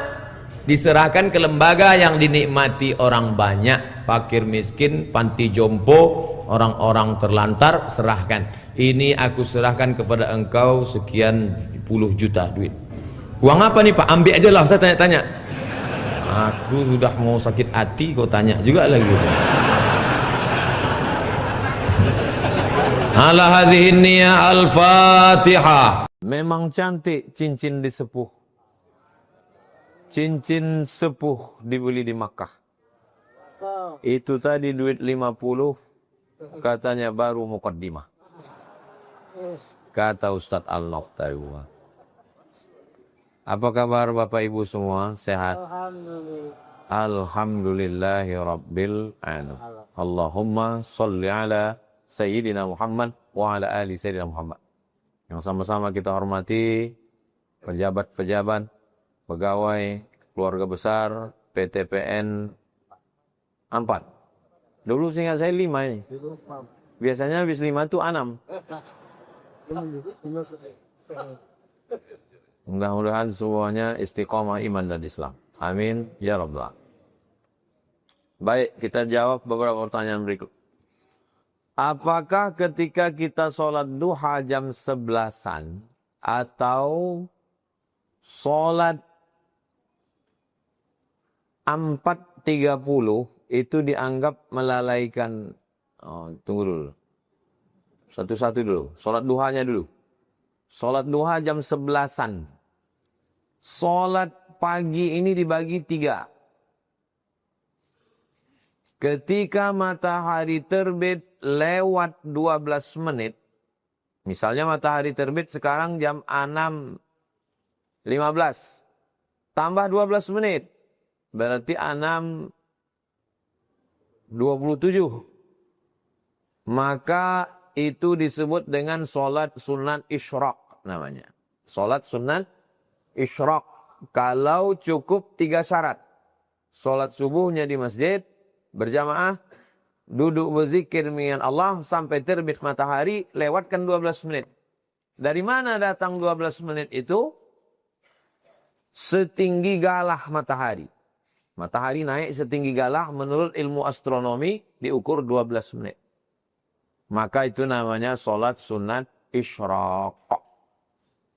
diserahkan ke lembaga yang dinikmati orang banyak, fakir miskin, panti jompo, orang-orang terlantar, serahkan. Ini aku serahkan kepada engkau sekian puluh juta duit. Uang apa nih Pak? Ambil aja lah, saya tanya-tanya. Aku sudah mau sakit hati kau tanya juga lagi. Ala hadhihi niyah al-Fatihah. Memang cantik cincin di sepuh. Cincin sepuh dibeli di Makkah. Itu tadi duit 50 katanya baru muqaddimah. Kata Ustadz Al-Naqtawi. Apa kabar Bapak Ibu semua? Sehat? Alhamdulillahi Rabbil Alamin. Allahumma salli ala Sayyidina Muhammad wa ala ali Sayyidina Muhammad. Yang sama-sama kita hormati pejabat-pejabat, pegawai, keluarga besar, PTPN 4. Dulu seingat saya 5 ini. Biasanya habis 5 itu 6. Mudah-mudahan semuanya istiqomah iman dan Islam. Amin ya rabbal alamin. Baik, kita jawab beberapa pertanyaan berikut. Apakah ketika kita sholat duha jam 11-an atau sholat 4.30 itu dianggap melalaikan? Tunggu dulu. Satu-satu dulu. Sholat duhanya dulu. Sholat duha jam 11-an. Sholat pagi ini dibagi 3. Ketika matahari terbit lewat 12 menit. Misalnya matahari terbit sekarang jam 6.15. Tambah 12 menit. Berarti 6.27. Maka itu disebut dengan sholat sunat isyraq namanya. Sholat sunat isyraq. Kalau cukup 3 syarat. Sholat subuhnya di masjid, berjamaah, duduk berzikir mengingat Allah sampai terbit matahari, lewatkan 12 menit. Dari mana datang 12 menit itu? Setinggi galah matahari. Matahari naik setinggi galah menurut ilmu astronomi diukur 12 menit. Maka itu namanya sholat sunat isyraq.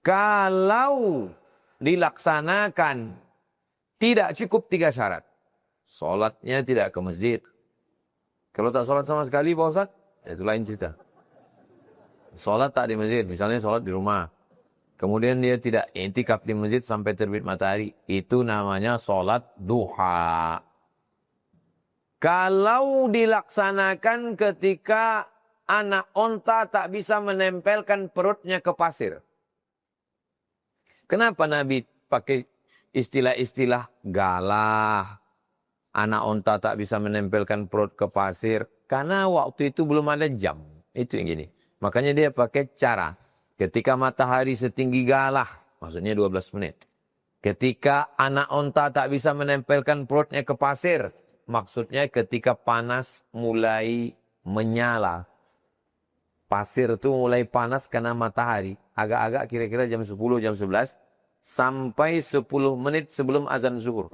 Kalau dilaksanakan tidak cukup 3 syarat. Sholatnya tidak ke masjid. Kalau tak sholat sama sekali Pak Ustaz, itu lain cerita. Sholat tak di masjid, misalnya sholat di rumah. Kemudian dia tidak i'tikaf di masjid sampai terbit matahari. Itu namanya sholat duha. Kalau dilaksanakan ketika anak onta tak bisa menempelkan perutnya ke pasir. Kenapa Nabi pakai istilah-istilah galah? Anak onta tak bisa menempelkan perut ke pasir. Karena waktu itu belum ada jam. Itu yang gini. Makanya dia pakai cara. Ketika matahari setinggi galah. Maksudnya 12 menit. Ketika anak onta tak bisa menempelkan perutnya ke pasir. Maksudnya ketika panas mulai menyala. Pasir itu mulai panas karena matahari. Agak-agak kira-kira jam 10, jam 11. Sampai 10 menit sebelum azan zuhur.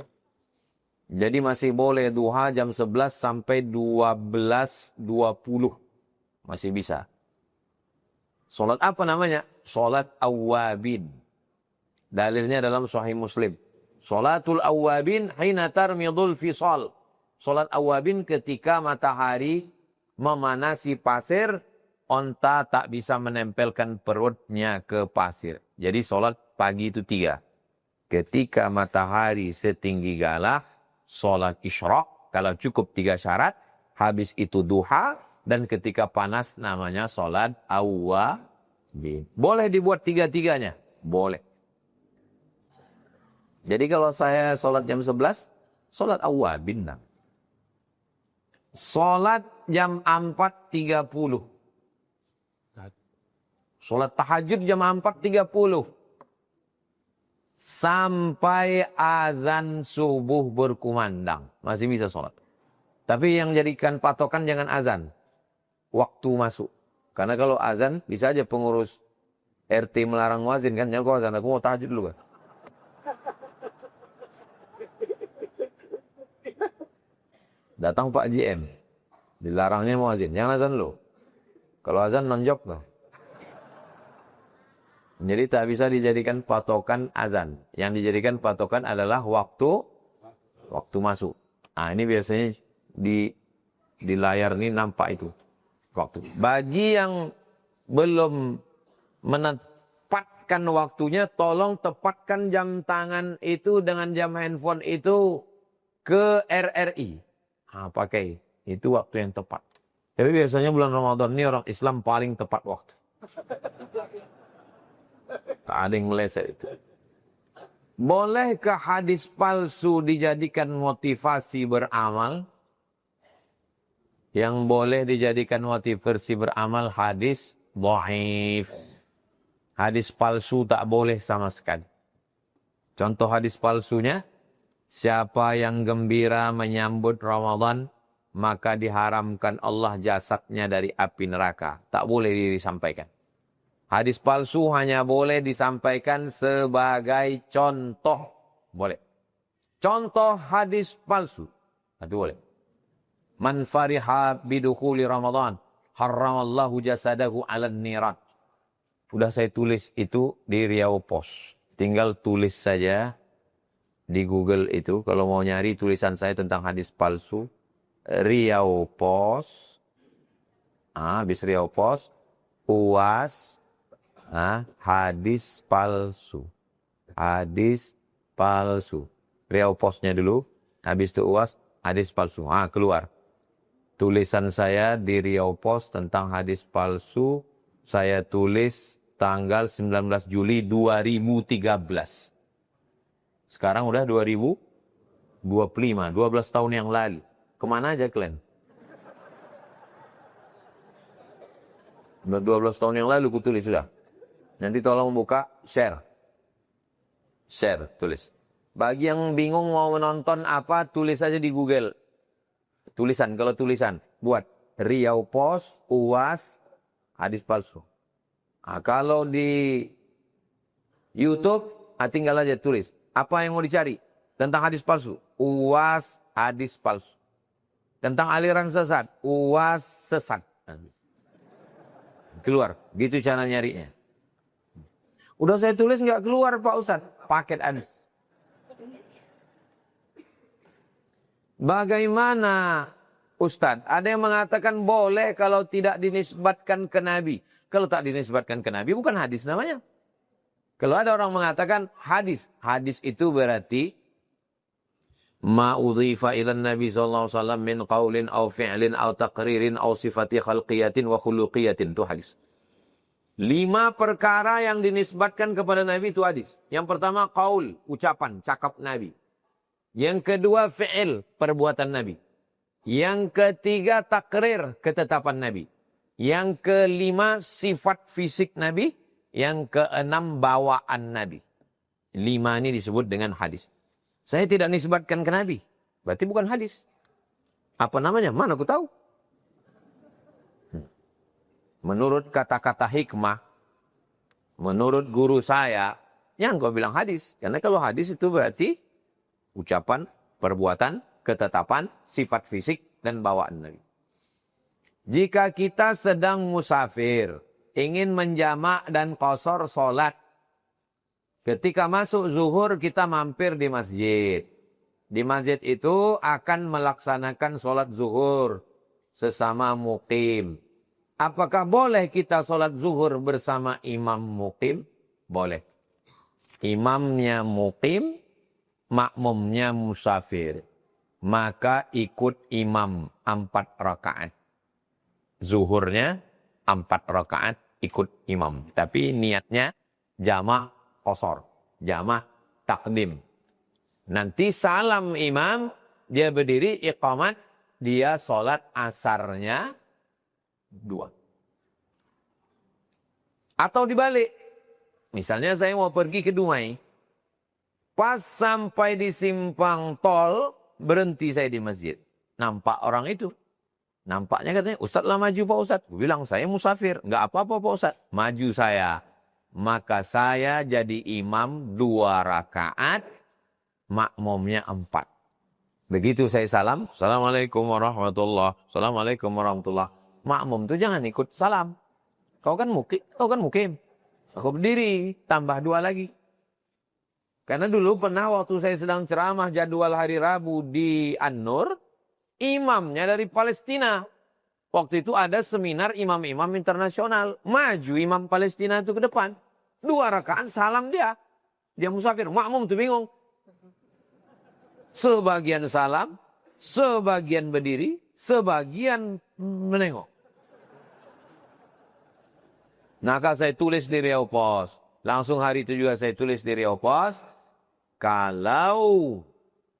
Jadi masih boleh duha jam 11 sampai 12.20. Masih bisa. Salat apa namanya? Salat awwabin. Dalilnya dalam Sahih Muslim. Salatul awabin hina tarmidul fisal. Salat awabin ketika matahari memanasi pasir, onta tak bisa menempelkan perutnya ke pasir. Jadi salat pagi itu 3. Ketika matahari setinggi galah, salat isyraq, kalau cukup 3 syarat, habis itu duha, dan ketika panas namanya salat awabin. Boleh dibuat 3-3-nya? Boleh. Jadi kalau saya salat jam 11, salat awabin. Salat jam 4.30. Salat tahajud jam 4.30. Sampai azan subuh berkumandang. Masih bisa salat. Tapi yang jadikan patokan jangan azan. Waktu masuk. Karena kalau azan bisa aja pengurus RT melarang muazin kan. Jangan kau azan, aku mau tahajud dulu kan. Datang Pak JM. Dilarangnya muazin. Jangan azan dulu. Kalau azan nonjok tuh. Jadi tak bisa dijadikan patokan azan. Yang dijadikan patokan adalah waktu masuk. Nah ini biasanya di layar ini nampak itu. Waktu. Bagi yang belum menempatkan waktunya, tolong tepatkan jam tangan itu dengan jam handphone itu ke RRI. Nah, pakai. Itu waktu yang tepat. Tapi biasanya bulan Ramadan ini orang Islam paling tepat waktu. Tak ada yang meleset itu. Bolehkah hadis palsu dijadikan motivasi beramal? Yang boleh dijadikan motivasi beramal hadis dhaif. Hadis palsu tak boleh sama sekali. Contoh hadis palsunya, siapa yang gembira menyambut Ramadan, maka diharamkan Allah jasadnya dari api neraka. Tak boleh disampaikan. Hadis palsu hanya boleh disampaikan sebagai contoh. Boleh. Contoh hadis palsu. Itu boleh. Man fariha bidukhuli Ramadan, haramallahu jasadahu 'alan niran. Sudah saya tulis itu di Riau Pos. Tinggal tulis saja di Google itu. Kalau mau nyari tulisan saya tentang hadis palsu, Riau Pos. Habis Riau Pos, UAS, hadis palsu. Hadis palsu. Riau Posnya dulu, habis itu UAS, hadis palsu. Keluar. Tulisan saya di Riau Pos tentang hadis palsu, saya tulis tanggal 19 Juli 2013. Sekarang udah 2025, 12 tahun yang lalu. Kemana aja kalian? 12 tahun yang lalu ku tulis sudah. Nanti tolong buka, share. Share, tulis. Bagi yang bingung mau menonton apa, tulis aja di Google. Tulisan, kalau tulisan. Buat Riau Pos, UAS, hadis palsu. Kalau di YouTube, tinggal aja tulis. Apa yang mau dicari? Tentang hadis palsu. UAS, hadis palsu. Tentang aliran sesat. UAS, sesat. Keluar. Gitu cara nyarinya. Udah saya tulis nggak keluar Pak Ustadz. Paket hadis. Bagaimana Ustadz? Ada yang mengatakan boleh kalau tidak dinisbatkan ke Nabi. Kalau tak dinisbatkan ke Nabi bukan hadis namanya. Kalau ada orang mengatakan hadis. Hadis itu berarti ma'udhifa ilan Nabi SAW min qawlin au fi'lin au taqririn au sifati khalqiyatin wa khuluqiyatin. Itu hadis. 5 perkara yang dinisbatkan kepada Nabi itu hadis. Yang pertama qaul, ucapan, cakap Nabi. Yang kedua fi'il, perbuatan Nabi. Yang ketiga takrir, ketetapan Nabi. Yang kelima sifat fisik Nabi. Yang keenam bawaan Nabi. 5 ini disebut dengan hadis. Saya tidak nisbatkan ke Nabi. Berarti bukan hadis. Apa namanya? Mana aku tahu. Menurut kata-kata hikmah. Menurut guru saya. Yang kau bilang hadis. Karena kalau hadis itu berarti ucapan, perbuatan, ketetapan, sifat fisik, dan bawaan Nabi. Jika kita sedang musafir, ingin menjamak dan qasar solat, Ketika masuk zuhur kita mampir di masjid. Di masjid itu akan melaksanakan sholat zuhur sesama muqim. Apakah boleh kita sholat zuhur bersama imam muqim? Boleh. Imamnya muqim, makmumnya musafir. Maka ikut imam 4 rakaat. Zuhurnya 4 rakaat ikut imam. Tapi niatnya jamak qasar, jamak takdim. Nanti salam imam, dia berdiri iqamat, dia sholat asarnya 2. Atau dibalik. Misalnya saya mau pergi ke Dumai. Pas sampai di simpang tol, berhenti saya di masjid. Nampak orang itu. Nampaknya katanya, Ustadz lah maju Pak Ustadz. Gue bilang, saya musafir. Enggak apa-apa Pak Ustadz. Maju saya. Maka saya jadi imam 2 rakaat. Makmumnya 4. Begitu saya salam. Assalamualaikum warahmatullahi wabarakatuh. Assalamualaikum warahmatullahi wabarakatuh. Makmum itu jangan ikut salam. Kau kan mukim. Aku berdiri. Tambah 2 lagi. Karena dulu pernah waktu saya sedang ceramah jadwal hari Rabu di An-Nur, imamnya dari Palestina. Waktu itu ada seminar imam-imam internasional. Maju imam Palestina itu ke depan. 2 rakaat salam dia. Dia musafir. Makmum tuh bingung. Sebagian salam, sebagian berdiri, sebagian menengok. Maka saya tulis di Riau Pos. Langsung hari itu juga saya tulis di Riau Pos. Kalau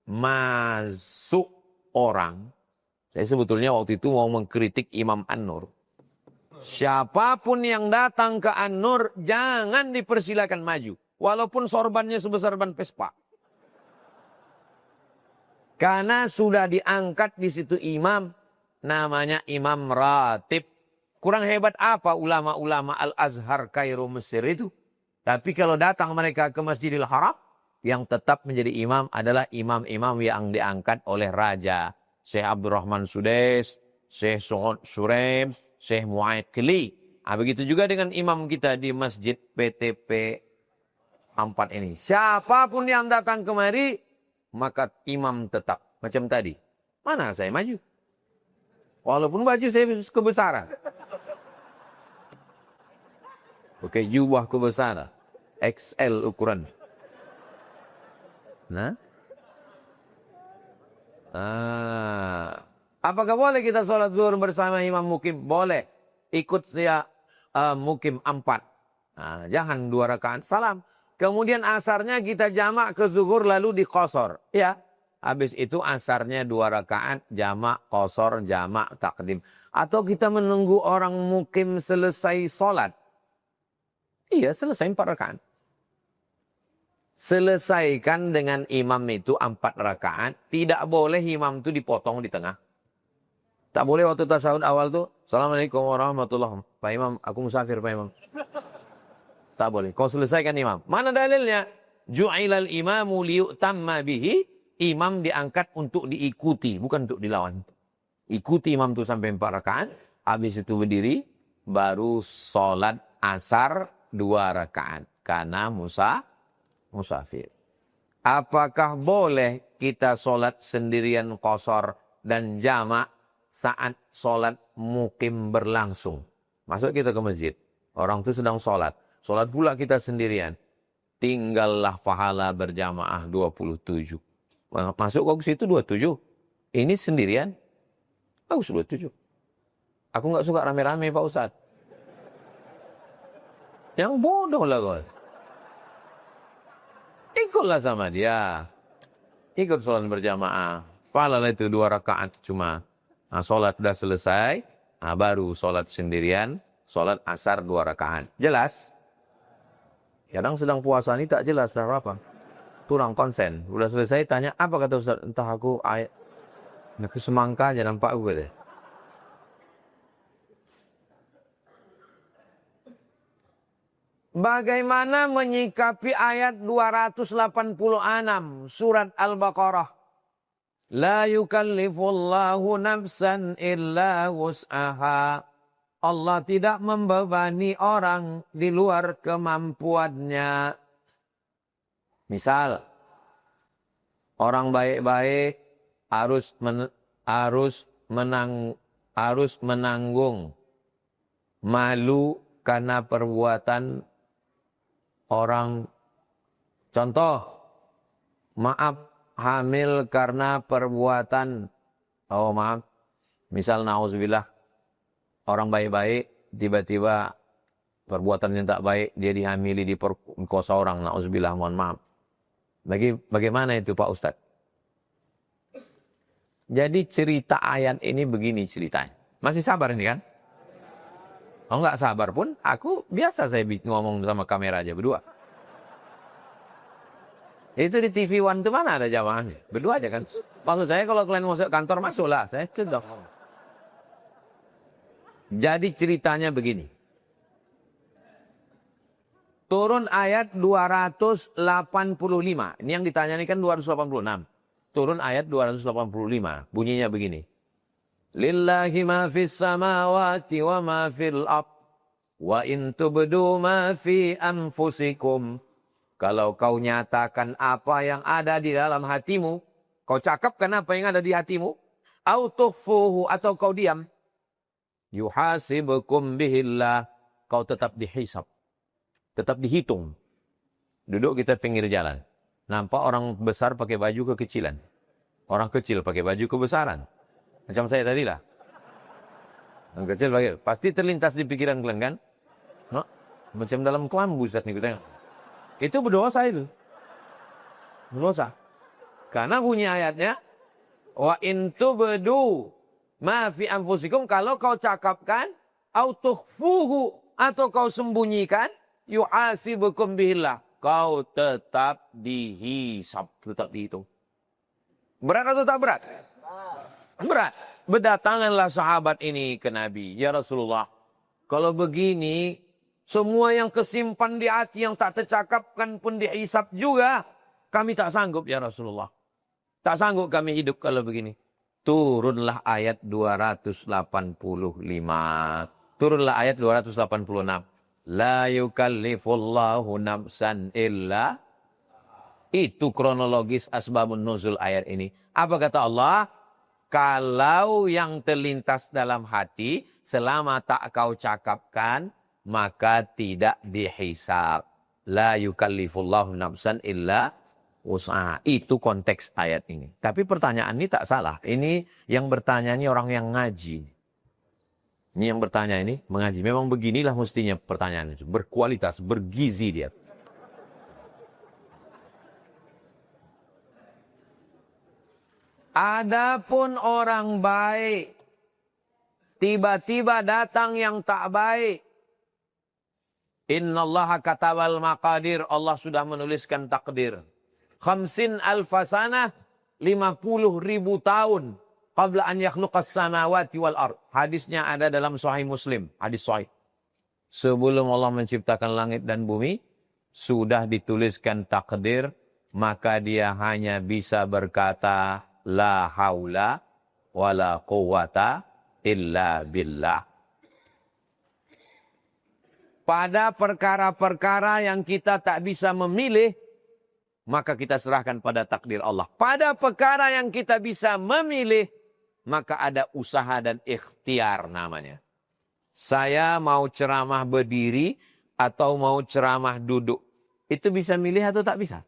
masuk orang, saya sebetulnya waktu itu mau mengkritik Imam An-Nur. Siapapun yang datang ke An-Nur, jangan dipersilakan maju. Walaupun sorbannya sebesar ban Vespa. Karena sudah diangkat di situ imam, namanya Imam Ratib. Kurang hebat apa ulama-ulama Al-Azhar Kairo Mesir itu. Tapi kalau datang mereka ke Masjidil Haram, yang tetap menjadi imam adalah imam-imam yang diangkat oleh Raja. Syekh Abdurrahman Sudais, Syekh Su'ud Suraim, Syekh Mu'aykili. Begitu juga dengan imam kita di Masjid PTP 4 ini. Siapapun yang datang kemari, maka imam tetap. Macam tadi. Mana saya maju? Walaupun baju saya kebesaran. Oke, jubah kebesaran. XL ukuran. Nah. Apakah boleh kita sholat zuhur bersama imam mukim? Boleh. Ikut saya mukim 4. Jangan 2 rakaat salam. Kemudian asarnya kita jamak ke zuhur lalu diqasar. Ya. Habis itu asarnya 2 rakaat jamak qasar, jamak takdim. Atau kita menunggu orang mukim selesai sholat. Iya, selesai 4 rakaat. Selesaikan dengan imam itu 4 rakaat. Tidak boleh imam itu dipotong di tengah. Tak boleh waktu tasawuf awal tuh. Assalamualaikum warahmatullahi wabarakatuh. Pak Imam, aku musafir Pak Imam. Tak boleh. Kau selesaikan imam. Mana dalilnya? Ju'ilal imamu liyu'tamma bihi. Imam diangkat untuk diikuti. Bukan untuk dilawan. Ikuti imam itu sampai 4 rakaat. Habis itu berdiri. Baru sholat asar 2 rakaat. Karena musafir. Apakah boleh kita sholat sendirian qasar dan jamak saat sholat mukim berlangsung? Masuk kita ke masjid. Orang itu sedang sholat. Sholat pula kita sendirian. Tinggallah pahala berjamaah 27. Masuk kok ke situ 27. Ini sendirian. Bagus 27. Aku nggak suka rame-rame Pak Ustadz. Yang bodoh lah kau. Ikutlah sama dia. Ikut sholat berjamaah. Pahala itu 2 rakaat cuma. Sholat sudah selesai. Baru sholat sendirian. Sholat asar 2 rakaat. Jelas? Kadang sedang puasa ini tak jelas dah apa. Kurang konsen. Sudah selesai tanya, apa kata Ustaz? Entah aku ayat. Aku semangka aja nampak gue deh. Bagaimana menyikapi ayat 286 surat Al-Baqarah? La yukallifullahu nafsan illa wus'aha. Allah tidak membebani orang di luar kemampuannya. Misal orang baik-baik harus menanggung malu karena perbuatan orang. Contoh, maaf hamil karena perbuatan, misal na'udzubillah, orang baik-baik tiba-tiba perbuatan yang tak baik, dia dihamili, diperkosa orang, na'udzubillah, mohon maaf. Bagaimana itu Pak Ustadz? Jadi cerita ayat ini begini ceritanya. Masih sabar ini kan? Kalau nggak sabar pun, aku biasa saya ngomong sama kamera aja berdua. Itu di TV One itu mana ada jamaahnya? Berdua aja kan? Maksud saya kalau kalian masuk kantor, masuklah. Saya tidak. Jadi ceritanya begini. Turun ayat 285. Ini yang ditanya ini kan 286. Turun ayat 285. Bunyinya begini. Lillahi ma fis samawati wa ma fil ard. Wa in tubdu ma fi anfusikum. Kalau kau nyatakan apa yang ada di dalam hatimu. Kau cakapkan apa yang ada di hatimu. Au tukhfuhu, atau kau diam. Yuhasibukum bihillah. Kau tetap dihisab. Tetap dihitung. Duduk kita pinggir jalan. Nampak orang besar pakai baju kekecilan. Orang kecil pakai baju kebesaran. Macam saya tadi lah. Orang kecil pakai. Pasti terlintas di pikiran kalian kan? No? Macam dalam kelambu Ustaz nih kita. Itu berdosa itu. Berdosa. Karena bunyi ayatnya. Wa in tubdu ma fi anfusikum. Kalau kau cakapkan. Au tukhfuhu. Atau kau sembunyikan. Yu'asibukum bihillah. Kau tetap dihisab. Tetap dihitung. Berat atau tak berat? Berat. Berdatanganlah sahabat ini ke Nabi. Ya Rasulullah. Kalau begini. Semua yang kesimpan di hati yang tak tercakapkan pun dihisab juga. Kami tak sanggup ya Rasulullah. Tak sanggup kami hidup kalau begini. Turunlah ayat 285. Turunlah ayat 286. La yukallifullahu nafsan illa. Itu kronologis asbabun nuzul ayat ini. Apa kata Allah? Kalau yang terlintas dalam hati selama tak kau cakapkan, maka tidak dihisab. La yukallifullahu nafsan illa wus'aha. Itu konteks ayat ini. Tapi pertanyaan ini tak salah. Ini yang bertanya ini orang yang ngaji. Ini yang bertanya ini mengaji. Memang beginilah mestinya pertanyaan itu. Berkualitas, bergizi dia. Adapun orang baik. Tiba-tiba datang yang tak baik. Innallaha katabal maqadir. Allah sudah menuliskan takdir. 50 alfasanah. 50.000 tahun. Qabla an yakhluqas samawati wal ard. Hadisnya ada dalam Sahih Muslim. Hadis sahih. Sebelum Allah menciptakan langit dan bumi, sudah dituliskan takdir, maka dia hanya bisa berkata, la haula wala quwata illa billah. Pada perkara-perkara yang kita tak bisa memilih, maka kita serahkan pada takdir Allah. Pada perkara yang kita bisa memilih, maka ada usaha dan ikhtiar namanya. Saya mau ceramah berdiri atau mau ceramah duduk. Itu bisa milih atau tak bisa?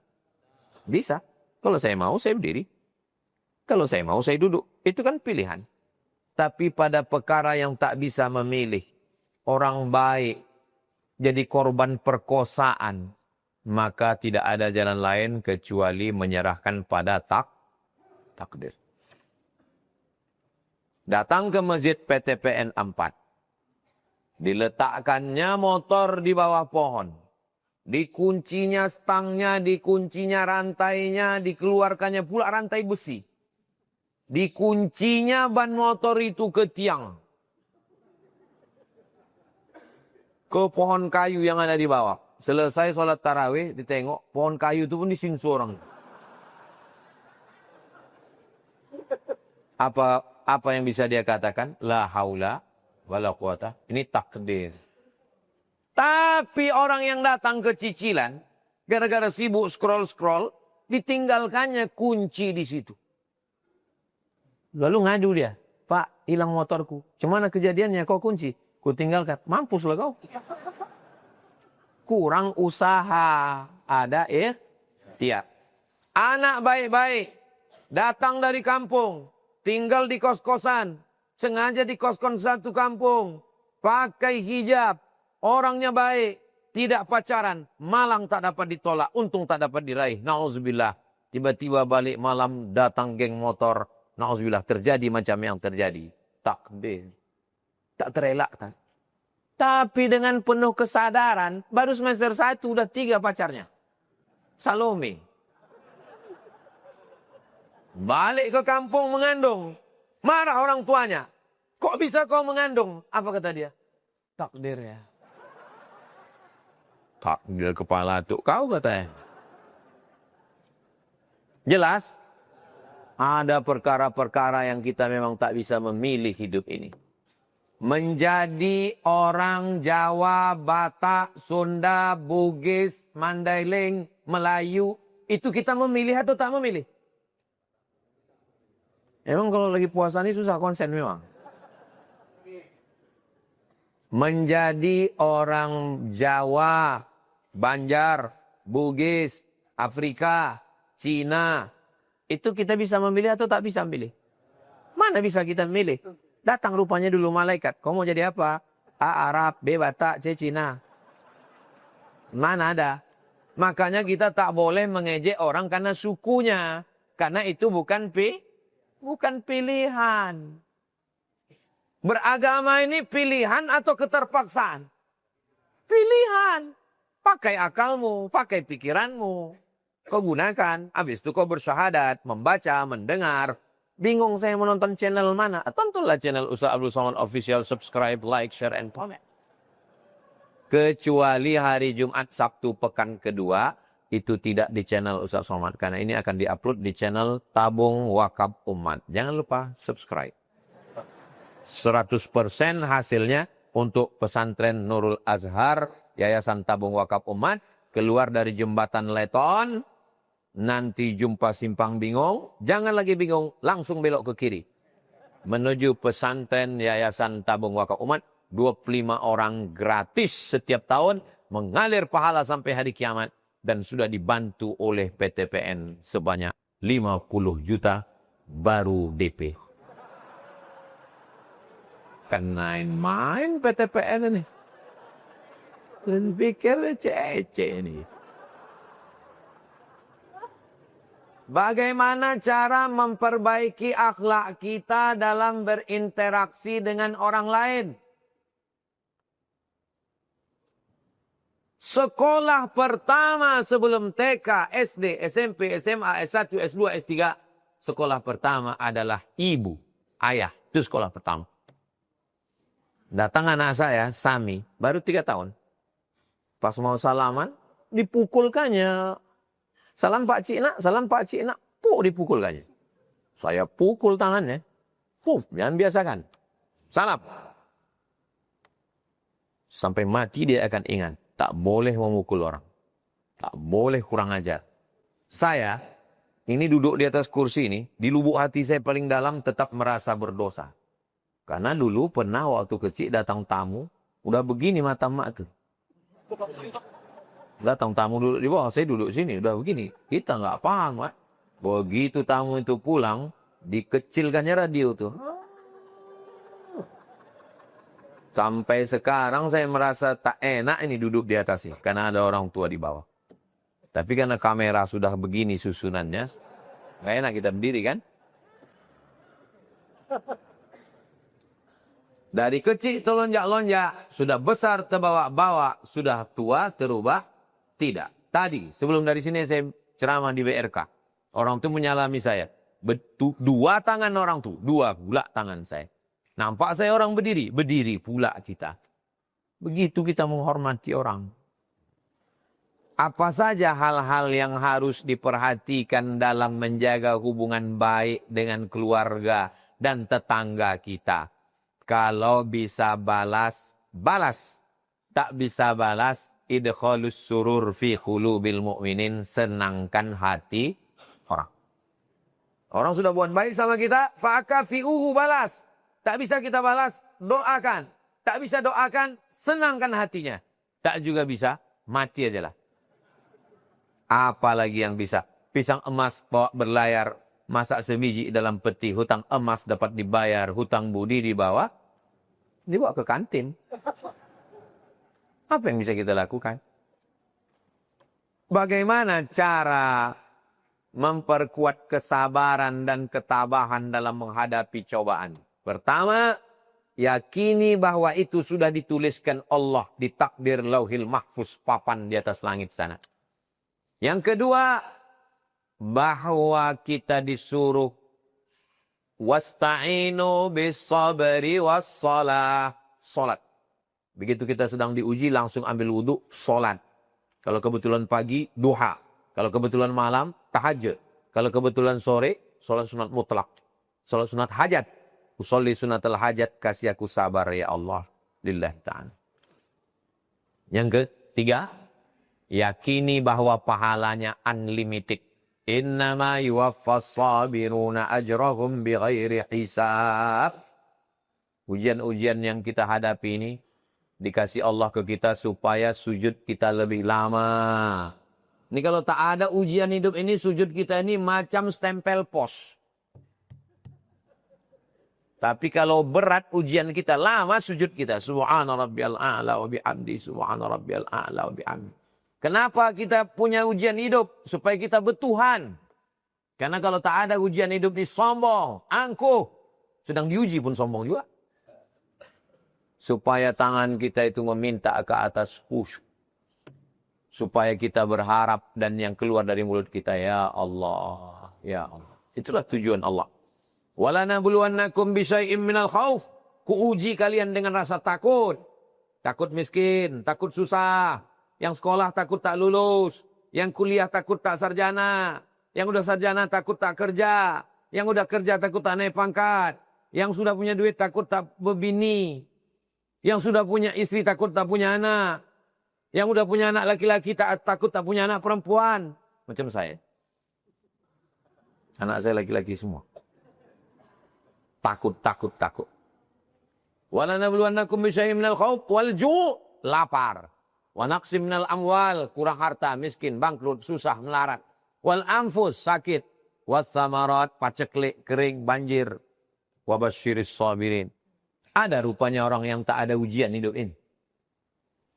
Bisa. Kalau saya mau, saya berdiri. Kalau saya mau, saya duduk. Itu kan pilihan. Tapi pada perkara yang tak bisa memilih, orang baik jadi korban perkosaan, maka tidak ada jalan lain kecuali menyerahkan pada takdir. Datang ke masjid PTPN 4. Diletakkannya motor di bawah pohon. Dikuncinya stangnya, dikuncinya rantainya, dikeluarkannya pula rantai besi. Dikuncinya ban motor itu ke tiang. Ke pohon kayu yang ada di bawah. Selesai sholat tarawih, ditengok, pohon kayu itu pun disinsu orang. Apa yang bisa dia katakan? La haula wala quwata. Ini takdir. Tapi orang yang datang ke cicilan, Gara-gara sibuk scroll-scroll, ditinggalkannya kunci di situ. Lalu ngadu dia, Pak, hilang motorku. Cemana kejadiannya? Kok kunci? Ku tinggalkan. Mampus lah kau. Kurang usaha. Ada tiap. Anak baik-baik. Datang dari kampung. Tinggal di kos-kosan. Sengaja di kos-kosan satu kampung. Pakai hijab. Orangnya baik. Tidak pacaran. Malang tak dapat ditolak. Untung tak dapat diraih. Nauzubillah. Tiba-tiba balik malam datang geng motor. Nauzubillah. Terjadi macam yang terjadi. Takdir. Tak terelakkan. Tapi dengan penuh kesadaran, baru semester 1 udah 3 pacarnya. Salome. Balik ke kampung mengandung. Marah orang tuanya. Kok bisa kau mengandung? Apa kata dia? Takdir ya. Takdir kepala tuh kau katanya. Jelas? Ada perkara-perkara yang kita memang tak bisa memilih hidup ini. Menjadi orang Jawa, Batak, Sunda, Bugis, Mandailing, Melayu, itu kita memilih atau tak memilih? Emang kalau lagi puasa ini susah konsen memang. Menjadi orang Jawa, Banjar, Bugis, Afrika, Cina, itu kita bisa memilih atau tak bisa memilih? Mana bisa kita memilih? Datang rupanya dulu malaikat. Kau mau jadi apa? A. Arab, B. Batak, C. Cina. Mana ada? Makanya kita tak boleh mengejek orang karena sukunya. Karena itu bukan pilihan. Beragama ini pilihan atau keterpaksaan? Pilihan. Pakai akalmu, pakai pikiranmu. Kau gunakan. Habis itu kau bersyahadat, membaca, mendengar. Bingung saya menonton channel mana? Tontonlah channel Ustaz Abdul Somad Official. Subscribe, like, share, and comment. Kecuali hari Jumat, Sabtu, pekan kedua. Itu tidak di channel Ustaz Somad. Karena ini akan diupload di channel Tabung Wakaf Umat. Jangan lupa subscribe. 100% hasilnya untuk pesantren Nurul Azhar. Yayasan Tabung Wakaf Umat. Keluar dari jembatan Leton. Nanti jumpa simpang bingung, jangan lagi bingung, langsung belok ke kiri. Menuju pesantren Yayasan Tabung Wakaf Umat, 25 orang gratis setiap tahun, mengalir pahala sampai hari kiamat. Dan sudah dibantu oleh PTPN sebanyak 50 juta baru DP. Kenain main PTPN ini. Dan pikir cece ini. Bagaimana cara memperbaiki akhlak kita dalam berinteraksi dengan orang lain? Sekolah pertama sebelum TK, SD, SMP, SMA, S1, S2, S3. Sekolah pertama adalah ibu, ayah. Itu sekolah pertama. Datang anak saya, Sami, baru 3 tahun. Pas mau salaman, dipukulkannya. Salam Pak Cik Nak, salam Pak Cik Nak. Dipukulkannya. Saya pukul tangannya. Jangan biasakan. Salam. Sampai mati dia akan ingat. Tak boleh memukul orang. Tak boleh kurang ajar. Saya, ini duduk di atas kursi ini. Di lubuk hati saya paling dalam tetap merasa berdosa. Karena dulu pernah waktu kecil datang tamu. Udah begini mata mak tuh. Datang tamu duduk di bawah, saya duduk sini, udah begini. Kita nggak paham, Pak. Begitu tamu itu pulang, dikecilkannya radio tuh. Sampai sekarang saya merasa tak enak ini duduk di atas sih, karena ada orang tua di bawah. Tapi karena kamera sudah begini susunannya, nggak enak kita berdiri kan? Dari kecil terlonjak-lonjak, sudah besar terbawa-bawa, sudah tua terubah. Tidak. Tadi, sebelum dari sini saya ceramah di BRK. Orang itu menyalami saya. Dua tangan orang itu. Dua pula tangan saya. Nampak saya orang berdiri. Berdiri pula kita. Begitu kita menghormati orang. Apa saja hal-hal yang harus diperhatikan dalam menjaga hubungan baik dengan keluarga dan tetangga kita. Kalau bisa balas, balas. Tak bisa balas, idkhalus surur fi qulubil mu'minin, senangkan hati orang. Orang sudah buat baik sama kita, fa'akafi'uhu, balas. Tak bisa kita balas, doakan. Tak bisa doakan, senangkan hatinya. Tak juga bisa, mati aja lah. Apalagi yang bisa? Pisang emas bawa berlayar, masak sebiji dalam peti, hutang emas dapat dibayar, hutang budi dibawa ke kantin. Apa yang bisa kita lakukan? Bagaimana cara memperkuat kesabaran dan ketabahan dalam menghadapi cobaan? Pertama, yakini bahwa itu sudah dituliskan Allah di takdir lauhil mahfuz, papan di atas langit sana. Yang kedua, bahwa kita disuruh wasta'inu bis sabri was salah, salat. Begitu kita sedang diuji, langsung ambil wudhu, salat. Kalau kebetulan pagi, duha. Kalau kebetulan malam, tahajud. Kalau kebetulan sore, salat sunat mutlak. Salat sunat hajat. Usolli sunatul hajat, kasih aku sabar ya Allah. Lillahi ta'ala. Yang ketiga, yakini bahwa pahalanya unlimited. Innama yuwaffas sabiruna ajrahum bighairi hisab. Ujian-ujian yang kita hadapi ini dikasih Allah ke kita supaya sujud kita lebih lama. Ini kalau tak ada ujian hidup ini, sujud kita ini macam stempel pos. Tapi kalau berat ujian kita, lama sujud kita. Subhana rabbiyal a'la wa bihamdi, subhana rabbiyal a'la wa bihamdi. Kenapa kita punya ujian hidup? Supaya kita bertuhan. Karena kalau tak ada ujian hidup ini sombong, angkuh. Sedang diuji pun sombong juga. Supaya tangan kita itu meminta ke atas khusyuk. Supaya kita berharap dan yang keluar dari mulut kita, ya Allah, ya Allah. Itulah tujuan Allah. Walanabluwannakum bisyai'im minal khauf. Kuuji kalian dengan rasa takut. Takut miskin, takut susah. Yang sekolah takut tak lulus. Yang kuliah takut tak sarjana. Yang udah sarjana takut tak kerja. Yang udah kerja takut tak naik pangkat. Yang sudah punya duit takut tak berbini. Yang sudah punya istri takut tak punya anak. Yang udah punya anak laki-laki takut tak punya anak perempuan. Macam saya. Anak saya laki-laki semua. Takut. Walanabluwannakum bisyai'im minal khauf wal ju', lapar. Wa naqsim minal amwal, kurang harta, miskin, bangkrut, susah, melarat. Wal anfus, sakit. Was samarat, paceklik, kering, banjir. Wa basyiris sabirin. Ada rupanya orang yang tak ada ujian hidup ini.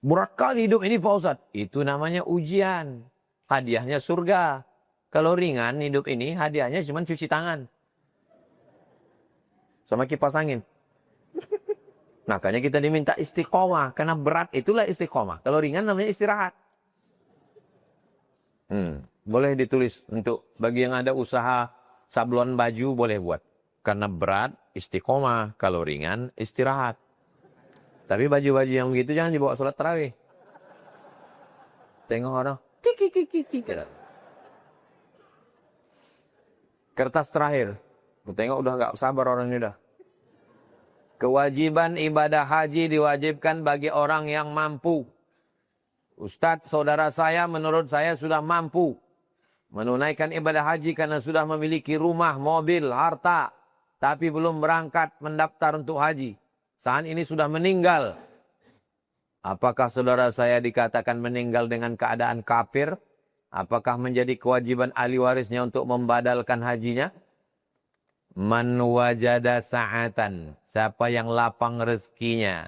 Berat kali hidup ini Pak Ustadz. Itu namanya ujian. Hadiahnya surga. Kalau ringan hidup ini, hadiahnya cuma cuci tangan. Sama kipas angin. Makanya kita diminta istiqomah. Karena berat itulah istiqomah. Kalau ringan namanya istirahat. Boleh ditulis untuk bagi yang ada usaha sablon baju boleh buat. Karena berat istiqomah. Kalau ringan istirahat. Tapi baju-baju yang begitu jangan dibawa sholat tarawih. Tengok orang. Kertas terakhir. Tengok udah gak sabar orang ini dah. Kewajiban ibadah haji diwajibkan bagi orang yang mampu. Ustadz, saudara saya menurut saya sudah mampu menunaikan ibadah haji karena sudah memiliki rumah, mobil, harta. Tapi belum berangkat mendaftar untuk haji. Saat ini sudah meninggal. Apakah saudara saya dikatakan meninggal dengan keadaan kafir? Apakah menjadi kewajiban ahli warisnya untuk membadalkan hajinya? Man wajada sa'atan. Siapa yang lapang rezekinya.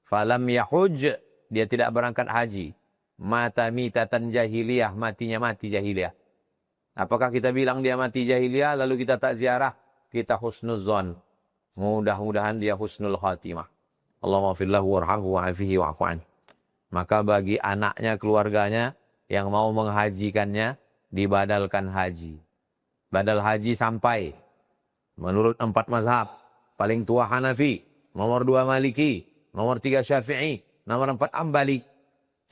Falam yahuj. Dia tidak berangkat haji. Mata mitatan jahiliyah. Matinya mati jahiliyah. Apakah kita bilang dia mati jahiliyah lalu kita tak ziarah? Kita husnuzon. Mudah-mudahan dia husnul khatimah. Allahumma fillahu warhamhu wa'afihi wa'afu'an. Maka bagi anaknya, keluarganya yang mau menghajikannya, dibadalkan haji. Badal haji sampai. Menurut 4 mazhab. Paling tua Hanafi. Nomor 2 Maliki. Nomor 3 Syafi'i. Nomor 4 Ambali.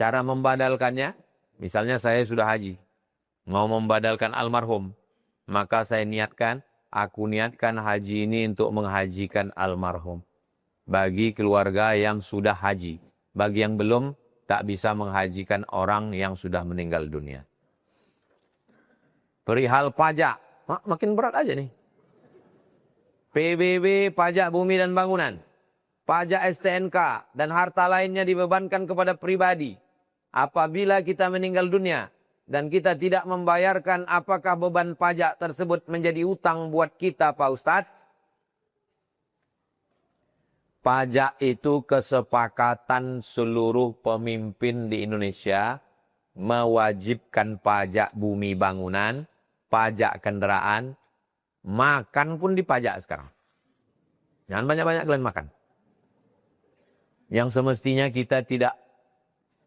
Cara membadalkannya. Misalnya saya sudah haji. Mau membadalkan almarhum. Maka saya niatkan. Aku niatkan haji ini untuk menghajikan almarhum. Bagi keluarga yang sudah haji. Bagi yang belum, tak bisa menghajikan orang yang sudah meninggal dunia. Perihal pajak, makin berat aja nih. PBB, pajak bumi dan bangunan, pajak STNK, dan harta lainnya dibebankan kepada pribadi. Apabila kita meninggal dunia dan kita tidak membayarkan, apakah beban pajak tersebut menjadi utang buat kita, Pak Ustadz? Pajak itu kesepakatan seluruh pemimpin di Indonesia mewajibkan pajak bumi bangunan, pajak kendaraan, makan pun dipajak sekarang. Jangan banyak-banyak kalian makan. Yang semestinya kita tidak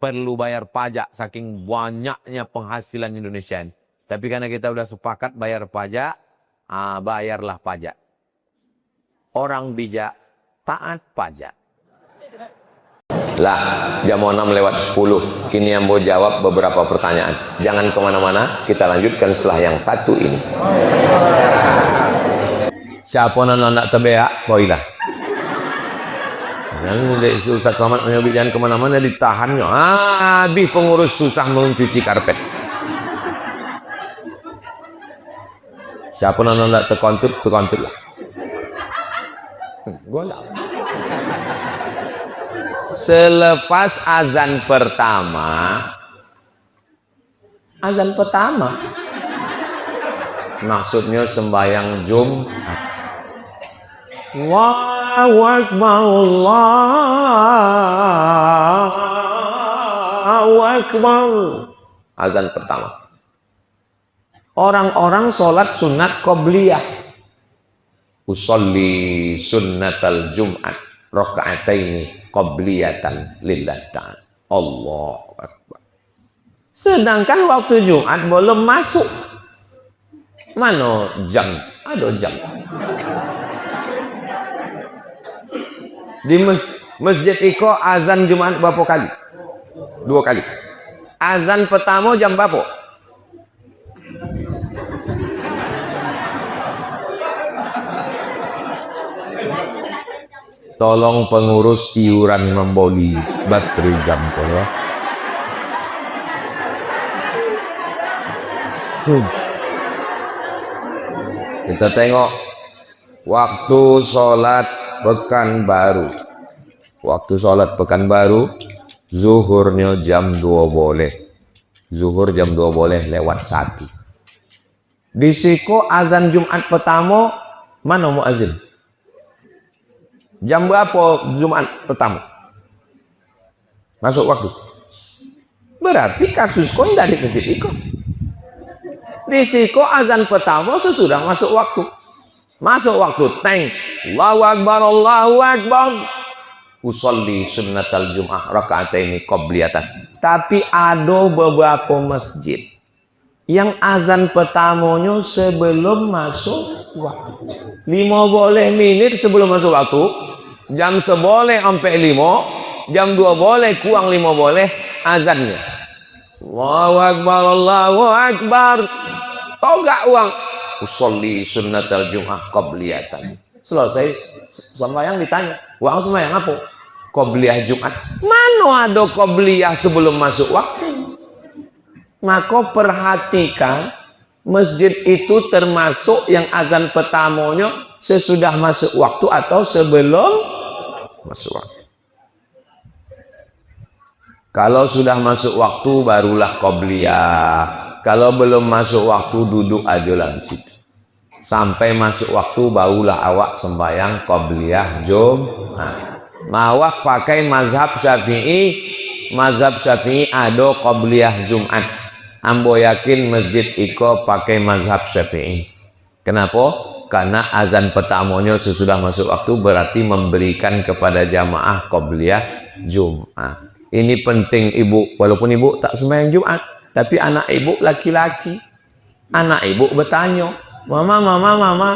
perlu bayar pajak saking banyaknya penghasilan Indonesia. Tapi karena kita sudah sepakat bayar pajak, bayarlah pajak. Orang bijak taat pajak. Lah, jam 6:10. Kini Ambo jawab beberapa pertanyaan. Jangan kemana-mana, kita lanjutkan setelah yang satu ini. Siapa nak terbeak, poilah. Yang Ustaz Somad menyebut jangan kemana-mana, ditahannya. Habis pengurus susah mencuci karpet. Siapa nak terkontut lah. Golak. Selepas azan pertama, maksudnya sembahyang Jumat. Allahu Akbar, Allahu Akbar. Azan pertama. Orang-orang sholat sunat qobliyah. Usolli sunnatal Jum'at raka'ataini qobliyatan lillah ta'ala. Allahu Akbar. Sedangkan waktu Jumat belum masuk. Mana jam? Ada jam. Di Masjid Iko azan Jumat berapa kali? 2 kali. Azan pertama jam berapa? Tolong pengurus iuran memboli baterai jam ya. Kita tengok waktu sholat Pekanbaru. Waktu sholat Pekanbaru, zuhurnya jam 2 boleh. Zuhur jam 2 boleh lewat 1. Di Siko azan Jumat pertama, mana muazin? Jam berapa Jumat pertama? Masuk waktu. Berarti kasus kau tidak di Masjid Iko. Di Siko azan pertama sesudah masuk waktu. Masuk waktu, teng. Allahu Akbar, Allahu Akbar. Usolli sunnatal Jum'ah raka'ataini qobliyatan. Tapi ada beberapa masjid yang azan pertamanya sebelum masuk waktu. 5 boleh menit sebelum masuk waktu. Jam 11 sampai 5. Jam 2 boleh, kurang 5 boleh azannya. Allahu Akbar, Allahu Akbar. Tahu gak uang? Usolli sunnatal Jum'ah qobliyatan. Selesai sembahyang ditanya, uang sembahyang apa? Qobliyah Jumat. Mana ada qobliyah sebelum masuk waktu? Maka perhatikan, masjid itu termasuk yang azan pertamanya sesudah masuk waktu atau sebelum masuk waktu. Kalau sudah masuk waktu barulah qobliyah. Kalau belum masuk waktu duduk aja lah di situ. Sampai masuk waktu barulah awak sembahyang qobliyah Jumat. Mawak pakai mazhab Syafi'i. Mazhab Syafi'i ada qobliyah Jumat. Ambo yakin Masjid Iko pakai mazhab Syafi'i. Kenapa? Karena azan pertamanya sesudah masuk waktu berarti memberikan kepada jamaah qobliyah Jumat. Ini penting ibu, walaupun ibu tak sembahyang Jumat, tapi anak ibu laki-laki. Anak ibu bertanya, Mama,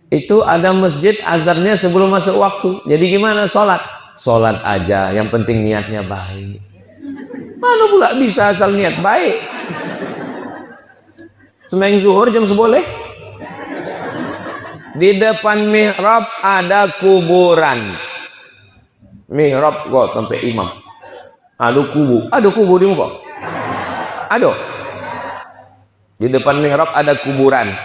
itu ada masjid azannya sebelum masuk waktu. Jadi gimana sholat? Sholat aja, yang penting niatnya baik. Mana pula bisa asal niat baik? Sembahyang zuhur jam 11. Di depan mihrab ada kuburan. Mihrab kok sampai imam. Ada kubu di muka. Ada. Di depan mihrab ada kuburan.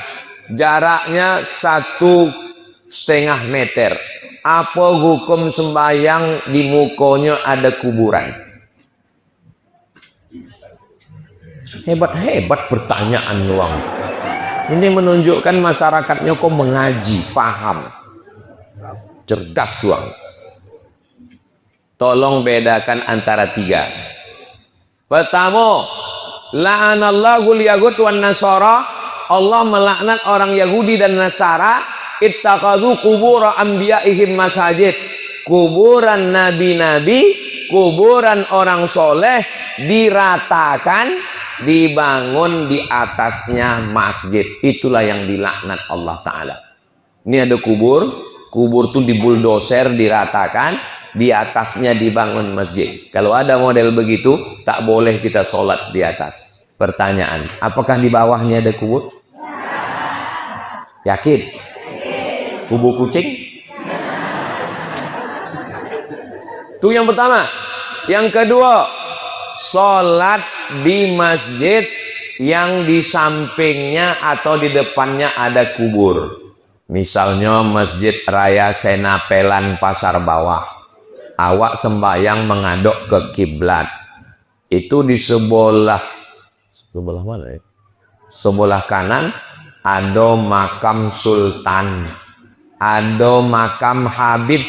Jaraknya 1,5 meter. Apa hukum sembahyang di mukanya ada kuburan? Hebat-hebat pertanyaan luang. Ini menunjukkan masyarakatnya kok mengaji, paham. Cerdas luang. Tolong bedakan antara 3. Pertama, la'anallahu al-yahud wan nasara. Allah melaknat orang Yahudi dan Nasara. Ittakhadhu qubur anbiya'ihim masajid. Kuburan nabi-nabi, kuburan orang soleh diratakan, dibangun di atasnya masjid. Itulah yang dilaknat Allah Ta'ala. Ini ada kubur itu dibuldoser, diratakan, di atasnya dibangun masjid. Kalau ada model begitu, tak boleh kita sholat di atas. Pertanyaan, apakah di bawahnya ada kubur? Yakin? Kubur kucing? Itu yang pertama. Yang kedua, sholat di masjid yang di sampingnya atau di depannya ada kubur. Misalnya Masjid Raya Senapelan Pasar Bawah. Awak sembahyang menghadap ke kiblat. Itu di sebelah mana ya? Sebelah kanan ada makam sultan, ada makam Habib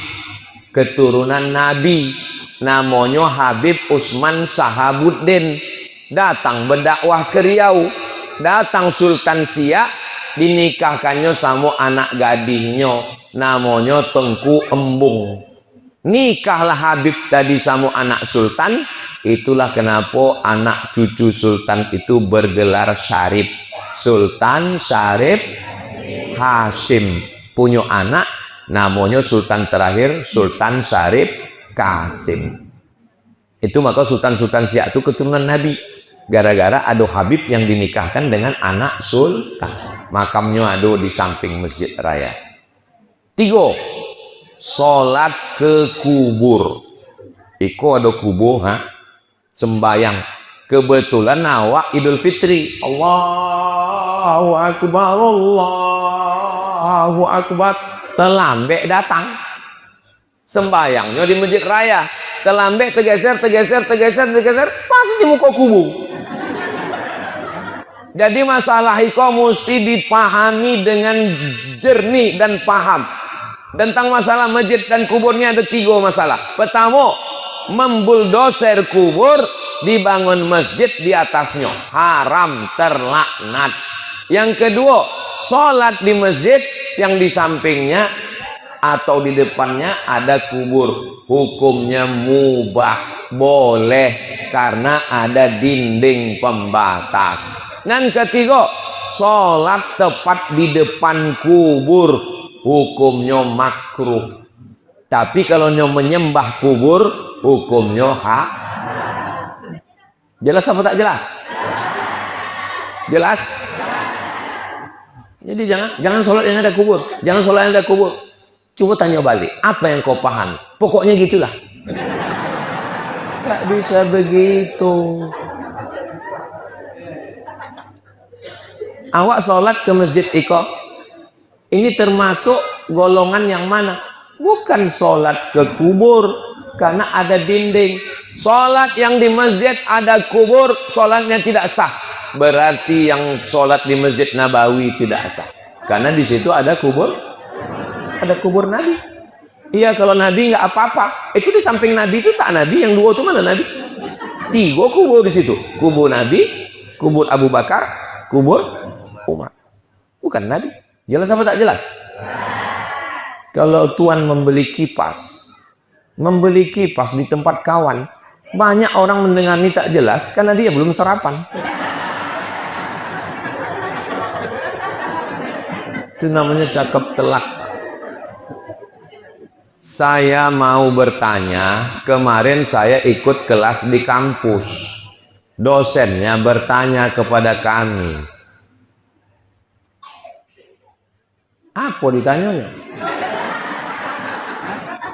keturunan Nabi, namanya Habib Utsman Sahabuddin. Datang berdakwah ke Riau, datang Sultan Siak, dinikahkannya sama anak gadisnya, namanya Tengku Embung. Nikahlah Habib tadi sama anak sultan. Itulah kenapa anak cucu sultan itu bergelar Syarif. Sultan Syarif Hashim. Punya anak namanya sultan terakhir Sultan Syarif Kasim. Itu maka sultan-sultan Siak itu keturunan Nabi. Gara-gara ada Habib yang dinikahkan dengan anak sultan. Makamnya ada di samping Masjid Raya. 3. Sholat ke kubur. Iko ada kubur, sembayang. Kebetulan awak Idul Fitri. Allahu Akbar, Allahu Akbar. Terlambat datang. Sembayangnya di Masjid Raya. Terlambat, tergeser. Pasti di muka kubur. Jadi masalah iko mesti dipahami dengan jernih dan paham. Tentang masalah masjid dan kuburnya ada 3 masalah. Pertama, membuldoser kubur, dibangun masjid di atasnya. Haram, terlaknat. Yang kedua, sholat di masjid yang di sampingnya atau di depannya ada kubur. Hukumnya mubah, boleh, karena ada dinding pembatas. Dan ketiga, sholat tepat di depan kubur. Hukumnya makruh. Tapi kalau menyembah kubur, hukumnya hak. Jelas apa tak jelas? Jelas? Jadi jangan sholat yang ada kubur. Jangan sholat yang ada kubur. Coba tanya balik, apa yang kau paham? Pokoknya gitulah. Tak bisa begitu. Awak sholat ke masjid iko, ini termasuk golongan yang mana? Bukan sholat ke kubur, karena ada dinding. Sholat yang di masjid ada kubur, sholatnya tidak sah. Berarti yang sholat di Masjid Nabawi tidak sah, karena di situ ada kubur, ada kubur Nabi. Iya, kalau Nabi nggak apa-apa. Itu di samping Nabi itu tak Nabi, yang 2 itu mana Nabi? 3 kubur di situ. Kubur Nabi, kubur Abu Bakar, kubur Umar. Bukan Nabi. Jelas apa tak jelas? Kalau tuan membeli kipas di tempat kawan, banyak orang mendengar ini tak jelas karena dia belum sarapan. Itu namanya cakap telak. Saya mau bertanya, kemarin saya ikut kelas di kampus. Dosennya bertanya kepada kami. Apa ditanyanya?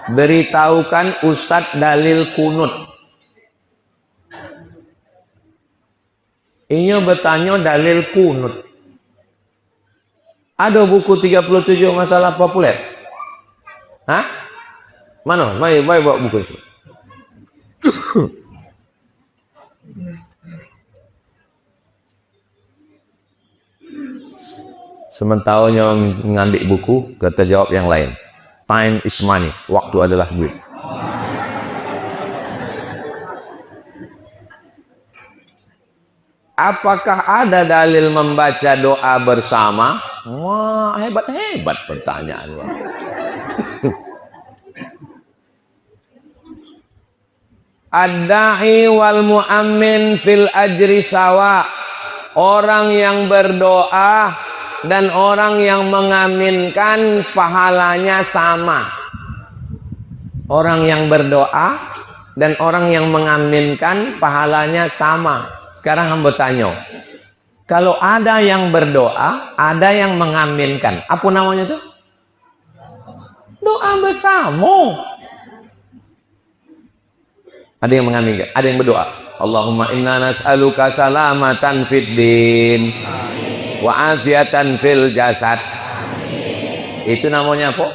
Beritahukan Ustadz dalil kunut. Ini bertanya dalil kunut. Ada buku 37 masalah populer? Hah? Mana? Mari bawa buku itu. Sementara ngambil buku, kata jawab yang lain. Time is money. Waktu adalah duit. Apakah ada dalil membaca doa bersama? Wah, hebat pertanyaan. Ad-da'i wal mu'ammin fil ajri sawa. Orang yang berdoa dan orang yang mengaminkan pahalanya sama. Orang yang berdoa dan orang yang mengaminkan pahalanya sama. Sekarang hamba tanya, kalau ada yang berdoa, ada yang mengaminkan, apa namanya itu? Doa bersama. Ada yang mengaminkan, ada yang berdoa. Allahumma inna nas'aluka salamatan fid din wa afiatan fil jasad. Itu namanya apa?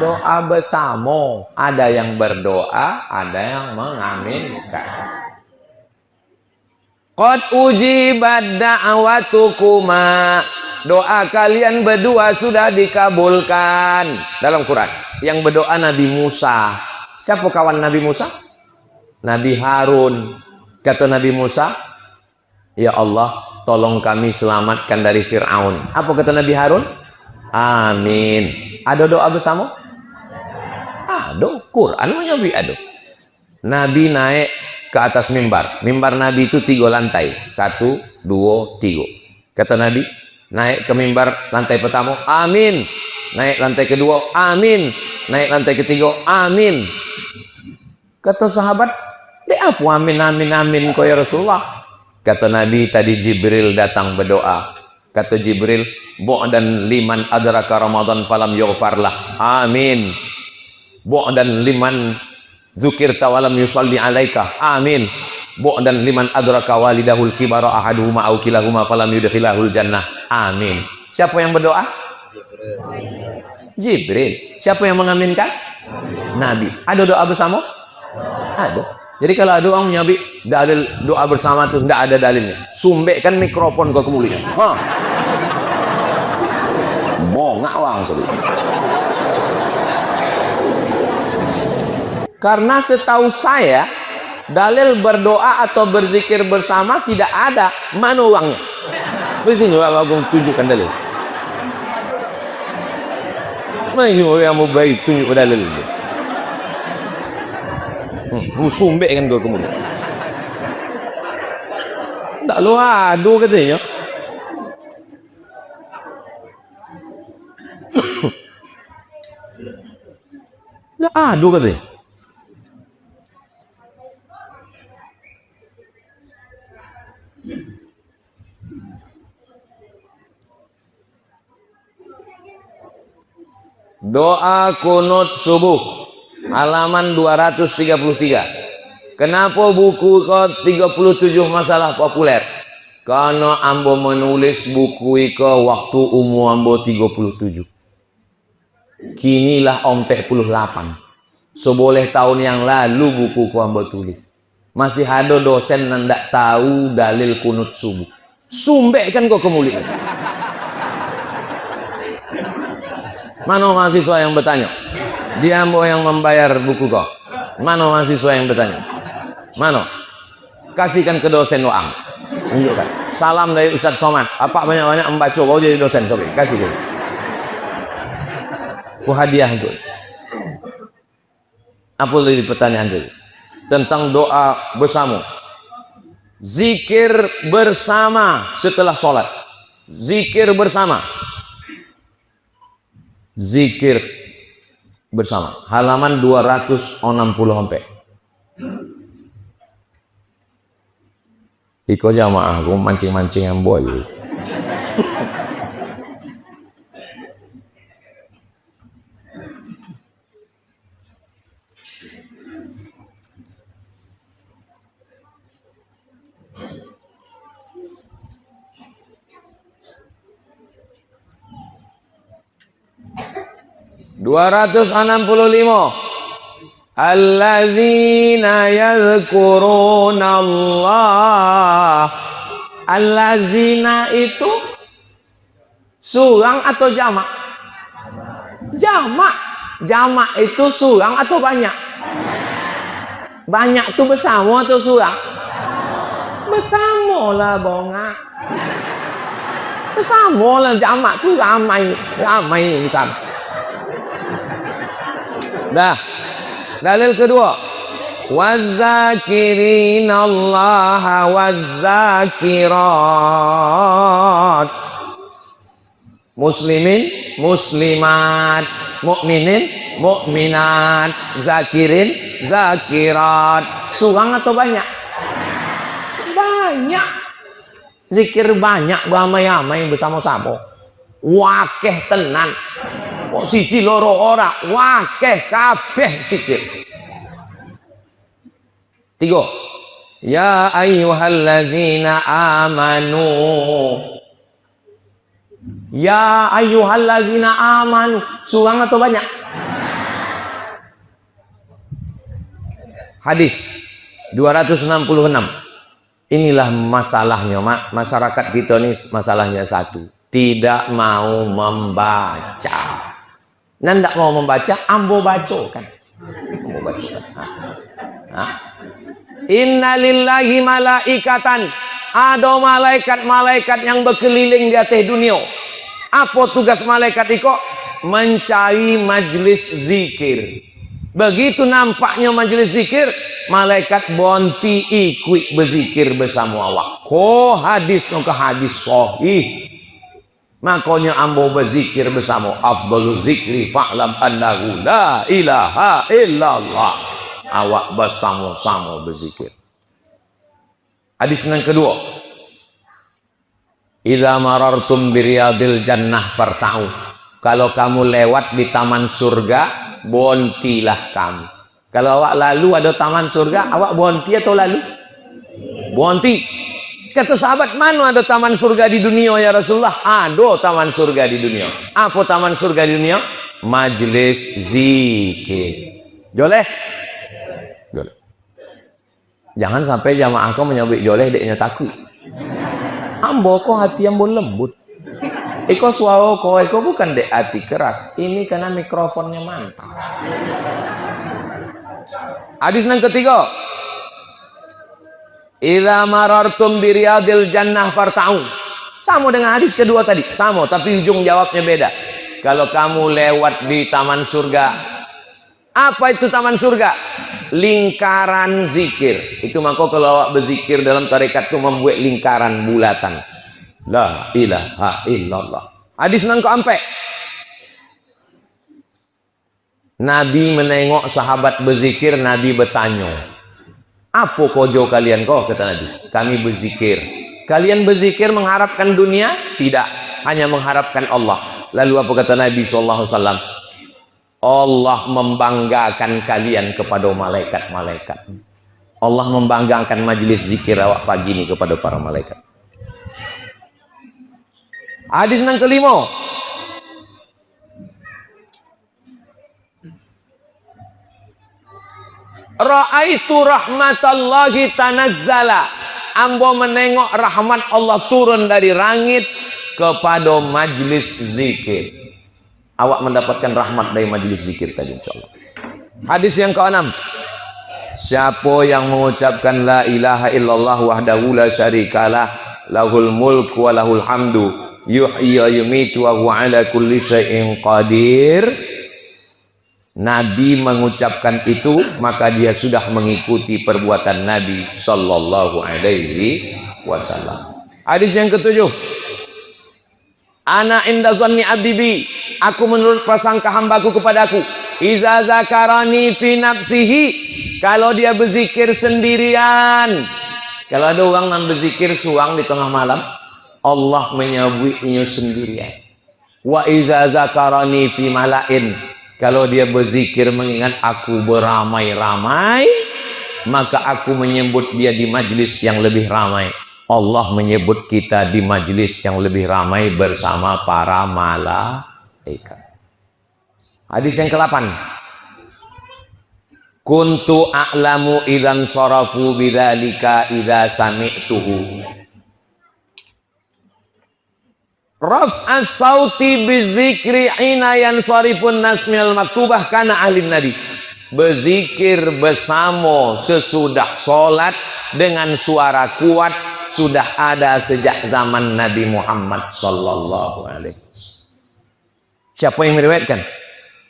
Doa bersama. Ada yang berdoa, ada yang mengaminkan. Qad ujibat da'watukuma. Doa kalian berdua sudah dikabulkan. Dalam Quran. Yang berdoa Nabi Musa. Siapa kawan Nabi Musa? Nabi Harun. Kata Nabi Musa, ya Allah, tolong kami selamatkan dari Fir'aun. Apa kata Nabi Harun? Amin. Ada doa bersama? Ada. Quran menyabi ada. Nabi naik ke atas mimbar. Mimbar Nabi itu 3 lantai. 1, 2, 3. Kata Nabi, naik ke mimbar lantai pertama, amin. Naik lantai kedua, amin. Naik lantai ketiga, amin. Kata sahabat, apa amin, amin, amin kau ya Rasulullah? Kata Nabi, tadi Jibril datang berdoa. Kata Jibril, bu'dan liman adraka Ramadan falam yughfarlah. Amin. Bu'dan liman dzukirta walam yusalli alaika. Amin. Bu'dan liman adraka walidahul kibara ahaduhuma aw kilahuma falam yudkhilahul jannah. Amin. Siapa yang berdoa? Jibril. Siapa yang mengaminkan? Nabi. Ada doa bersama? Ada. Jadi kalau ada orang nyabi dalil doa bersama itu tidak ada dalilnya. Sumbekkan mikrofon kau kemuliaan. Bongak wang sorry. Karena setahu saya dalil berdoa atau berzikir bersama tidak ada. Mana uangnya? Mesti aku tunjukkan dalil. Mana yang mau baik tunjuk dalil itu? Sumbek kan gue kemudian. Tak lu adu katanya. Tak adu katanya. Doa kunut subuh halaman 233. Kenapa buku kau 37 masalah populer? Karena ambo menulis buku iko waktu umur ambo 37. Kinilah om 48. Seboleh tahun yang lalu buku ku ambo tulis. Masih ada dosen yang tidak tahu dalil kunut subuh. Sumbek kan kau kemuliaan. Mana mahasiswa yang bertanya? Dia mau yang membayar buku kau. Mana mahasiswa yang bertanya? Mana? Kasihkan ke dosen uang. Tunjukkan. Salam dari Ustadz Somad. Apa banyak-banyak membaca baru jadi dosen. Sobi. Kasih dia. Ku hadiah untuk. Apa lagi pertanyaan itu? Tentang doa bersama. Zikir bersama setelah sholat. Zikir bersama. Zikir bersama. Halaman 260 sampai. Iko jamaah, aku mancing-mancing yang boy. 265. Allazina yadhkuruna Allah. Allazina itu surang atau jamak? Jamak. Jamak itu surang atau banyak? Banyak itu bersama atau surang? Bersama lah bonga. Bersama lah, jamak itu ramai. Ramai besar. Dah. Dalil kedua. Wazzakirinallaha wazzakirat. Muslimin, muslimat, mukminin, mukminat, zakirin, zakirat. Surang atau banyak? Banyak. Zikir banyak, beramai-ramai bersama-sama. Wakeh tenan. Kok siji loro ora, wakeh kabeh zikir. 3. Ya ayyuhalladzina amanu. Ya ayyuhalladzina amanu. Surang atau banyak? Hadis 266. Inilah masalahnya, masyarakat kita ini masalahnya satu, tidak mau membaca. Nanda mau membaca, ambo bacakan. Ambo bacakan. Inna lillahi malaikatan. Ada malaikat-malaikat yang berkeliling di atas dunia. Apa tugas malaikat itu? Mencari majlis zikir. Begitu nampaknya majlis zikir, malaikat bonti ikut berzikir bersama awak. Ko hadis ke hadis sahih. Makanya ambo berzikir bersama. Afdalul zikri fa'lam annahu la ilaha illallah. Awak bersama-sama berzikir. Hadis yang kedua. Idza marartum biriyadil jannah farta'u. Kalau kamu lewat di taman surga, bontilah kamu. Kalau awak lalu ada taman surga, awak bonti atau lalu? Bonti. Kata sahabat, mana ada taman surga di dunia ya Rasulullah? Ada taman surga di dunia. Apa taman surga di dunia? Majlis zikir. Boleh? Boleh. Jangan sampai jamaah kau menyebut joleh deknya takut. Ambo kau hati ambo lembut. Eko suara kau bukan dek hati keras. Ini karena mikrofonnya mantap. Hadis yang ketiga. Idza marartum biriyadil jannah farta'u. Sama dengan hadis kedua tadi, sama tapi ujung jawabnya beda. Kalau kamu lewat di taman surga, apa itu taman surga? Lingkaran zikir. Itu maka kalau awak berzikir dalam tarekat itu membuat lingkaran bulatan. La ilaha illallah. Hadis nang keempat. Nabi menengok sahabat berzikir, Nabi bertanya, apa kojo kalian kok? Kata Nabi, kami berzikir. Kalian berzikir mengharapkan dunia? Tidak, hanya mengharapkan Allah. Lalu apa kata Nabi SAW? Allah membanggakan kalian kepada malaikat-malaikat. Allah membanggakan majlis zikir awak pagi ini kepada para malaikat. Hadis yang kelima. Ra'aitu rahmatallahi tanazzala. Ambo menengok rahmat Allah turun dari langit kepada majlis zikir. Awak mendapatkan rahmat dari majlis zikir tadi insyaallah. Hadis yang ke-6. Siapa yang mengucapkan la ilaha illallah wahdahu la syarikalah, lahul mulku wa lahul hamdu, yuhyi wa yumitu wa huwa ala kulli syai'in qadir. Nabi mengucapkan itu, maka dia sudah mengikuti perbuatan Nabi sallallahu alaihi wasallam. Hadis yang ke-7. Ana inda zanni abdi bi. Aku menurut prasangka hambaku kepadaku. Iza zakarani fi nafsihi. Kalau dia berzikir sendirian. Kalau ada orang yang berzikir suang di tengah malam, Allah menyebutnya sendirian. Wa iza zakarani fi malain. Kalau dia berzikir mengingat aku beramai-ramai, maka aku menyebut dia di majlis yang lebih ramai. Allah menyebut kita di majlis yang lebih ramai bersama para malaikat. Hadis yang ke-8. Kuntu a'lamu idzan sarafu bidzalika idza sami'tuhu. Raf'as sauti bizikri ina yansarifun nas minal maktubah kana ahli nabi. Berzikir bersama sesudah sholat dengan suara kuat sudah ada sejak zaman Nabi Muhammad sallallahu alaihi wasallam. Siapa yang meriwayatkan?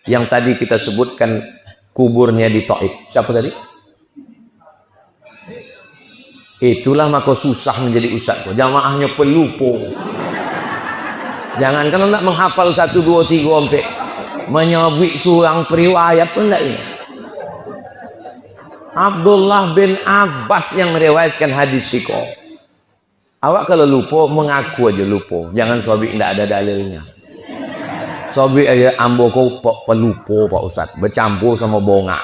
Yang tadi kita sebutkan kuburnya di Taif. Siapa tadi? Itulah maka susah menjadi ustaz. Jamaahnya pelupo. Jangan kan nak menghafal 1, 2, 3 sampai menyebut surang periwayat pun tak ini. Abdullah bin Abbas yang meriwayatkan hadis tiko. Awak kalau lupa mengaku aja lupa. Jangan sobik tidak ada dalilnya. Sobik aja ambo kau pelupo Pak Ustaz. Bercampur sama bonga.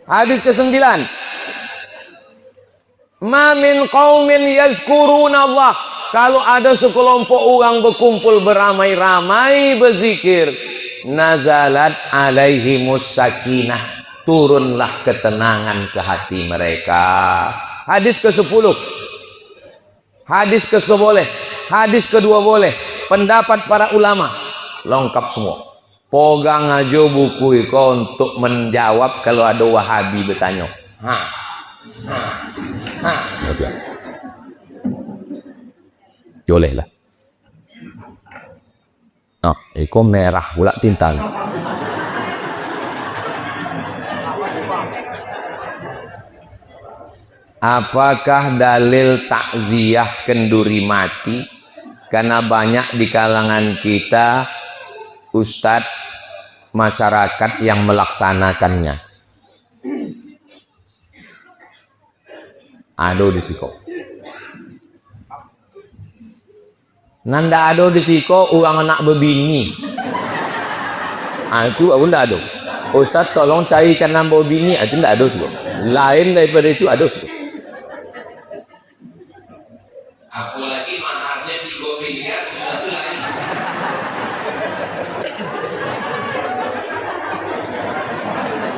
Hadis ke-9. Ma min qaumin yazkuruna Allah. Kalau ada sekelompok orang berkumpul beramai-ramai berzikir, nazalat alaihimus sakinah, turunlah ketenangan ke hati mereka. Hadis ke-10. Hadis ke-11. Hadis ke-2 boleh. Pendapat para ulama lengkap semua. Pegang aja buku itu untuk menjawab kalau ada Wahabi bertanya. Boleh lah. Eko merah pula tinta. Apakah dalil takziah kenduri mati? Karena banyak di kalangan kita ustadz masyarakat yang melaksanakannya. Aduh di siko. Nanda ado di siko uang anak bebini. Itu aku ndak ado. Ustaz tolong carikan nama bini, itu ndak ado siko. Lain daripada itu ado siko. Apalagi maharnya 3 miliar sesuatu lain.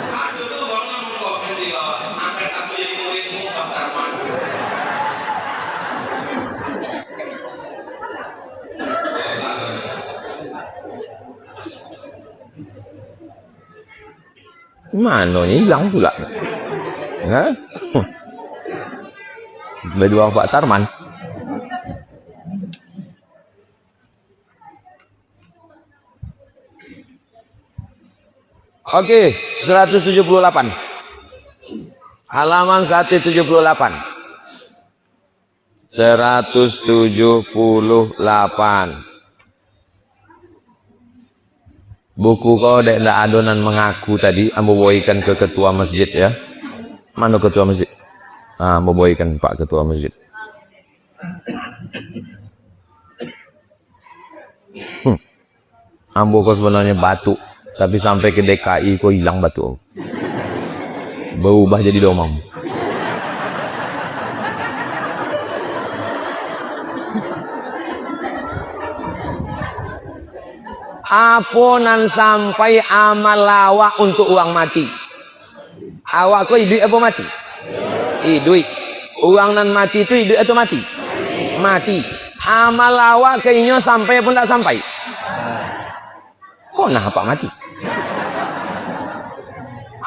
Aduh tuh orang mau komen di bawah. Angkat aku jadi muridmu Pak Tarman. Mana hilang pula? Hah? Berdua Pak Tarman. Oke, 178. Halaman 178. 178. Buku kau dek ndak adonan mengaku tadi, ambo boykan ke ketua masjid ya. Mana ketua masjid? Ambo boykan Pak ketua masjid. Ambo kau sebenarnya batu. Tapi sampai ke DKI kok hilang batu. Berubah jadi domang. Aponan sampai amal awak untuk uang mati. Awak kok hidup apa mati? Hidup. Uang nan mati itu hidup atau mati? Mati. Amal awak kayaknya sampai pun tak sampai. Kok nah apa mati?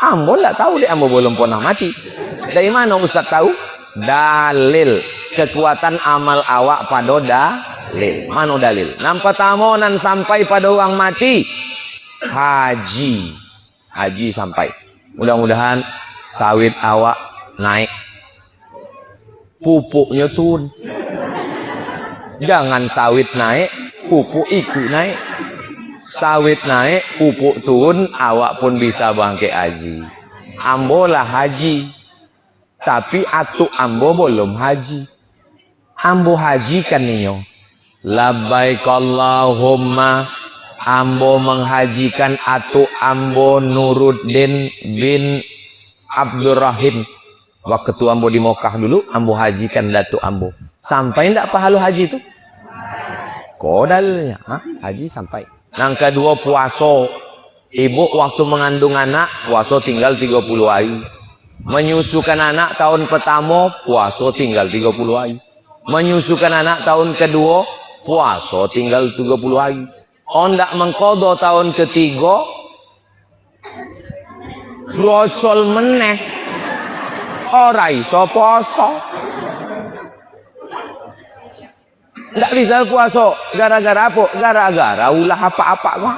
Ambo tak tahu deh, ambo belum pernah mati. Dari mana Ustaz tahu? Dalil kekuatan amal awak pada dalil. Mana dalil? Nampak tamonan sampai pada orang mati. Haji sampai. Mudah-mudahan sawit awak naik, pupuknya turun. Jangan sawit naik, pupuk ikut naik. Sawit naik, pupuk turun, awak pun bisa bangkit haji. Ambo lah haji, tapi atuk ambo belum haji. Ambo haji kan ninyo. Labbaik Allahumma. Ambo menghajikan atuk ambo Nuruddin bin Abdurrahim. Waktu ambo di Mekah dulu, ambo hajikan datuk ambo. Sampai ndak pahala haji itu? Kodalnya, haji sampai. Yang kedua puasa. Ibu waktu mengandung anak puasa tinggal 30 hari. Menyusukan anak tahun pertama puasa tinggal 30 hari. Menyusukan anak tahun kedua puasa tinggal 30 hari. Ondak mengkodo tahun ketiga brocol meneh ora iso puasa. Ndak bisa puasa gara-gara apa? Gara-gara ulah apa-apa kok.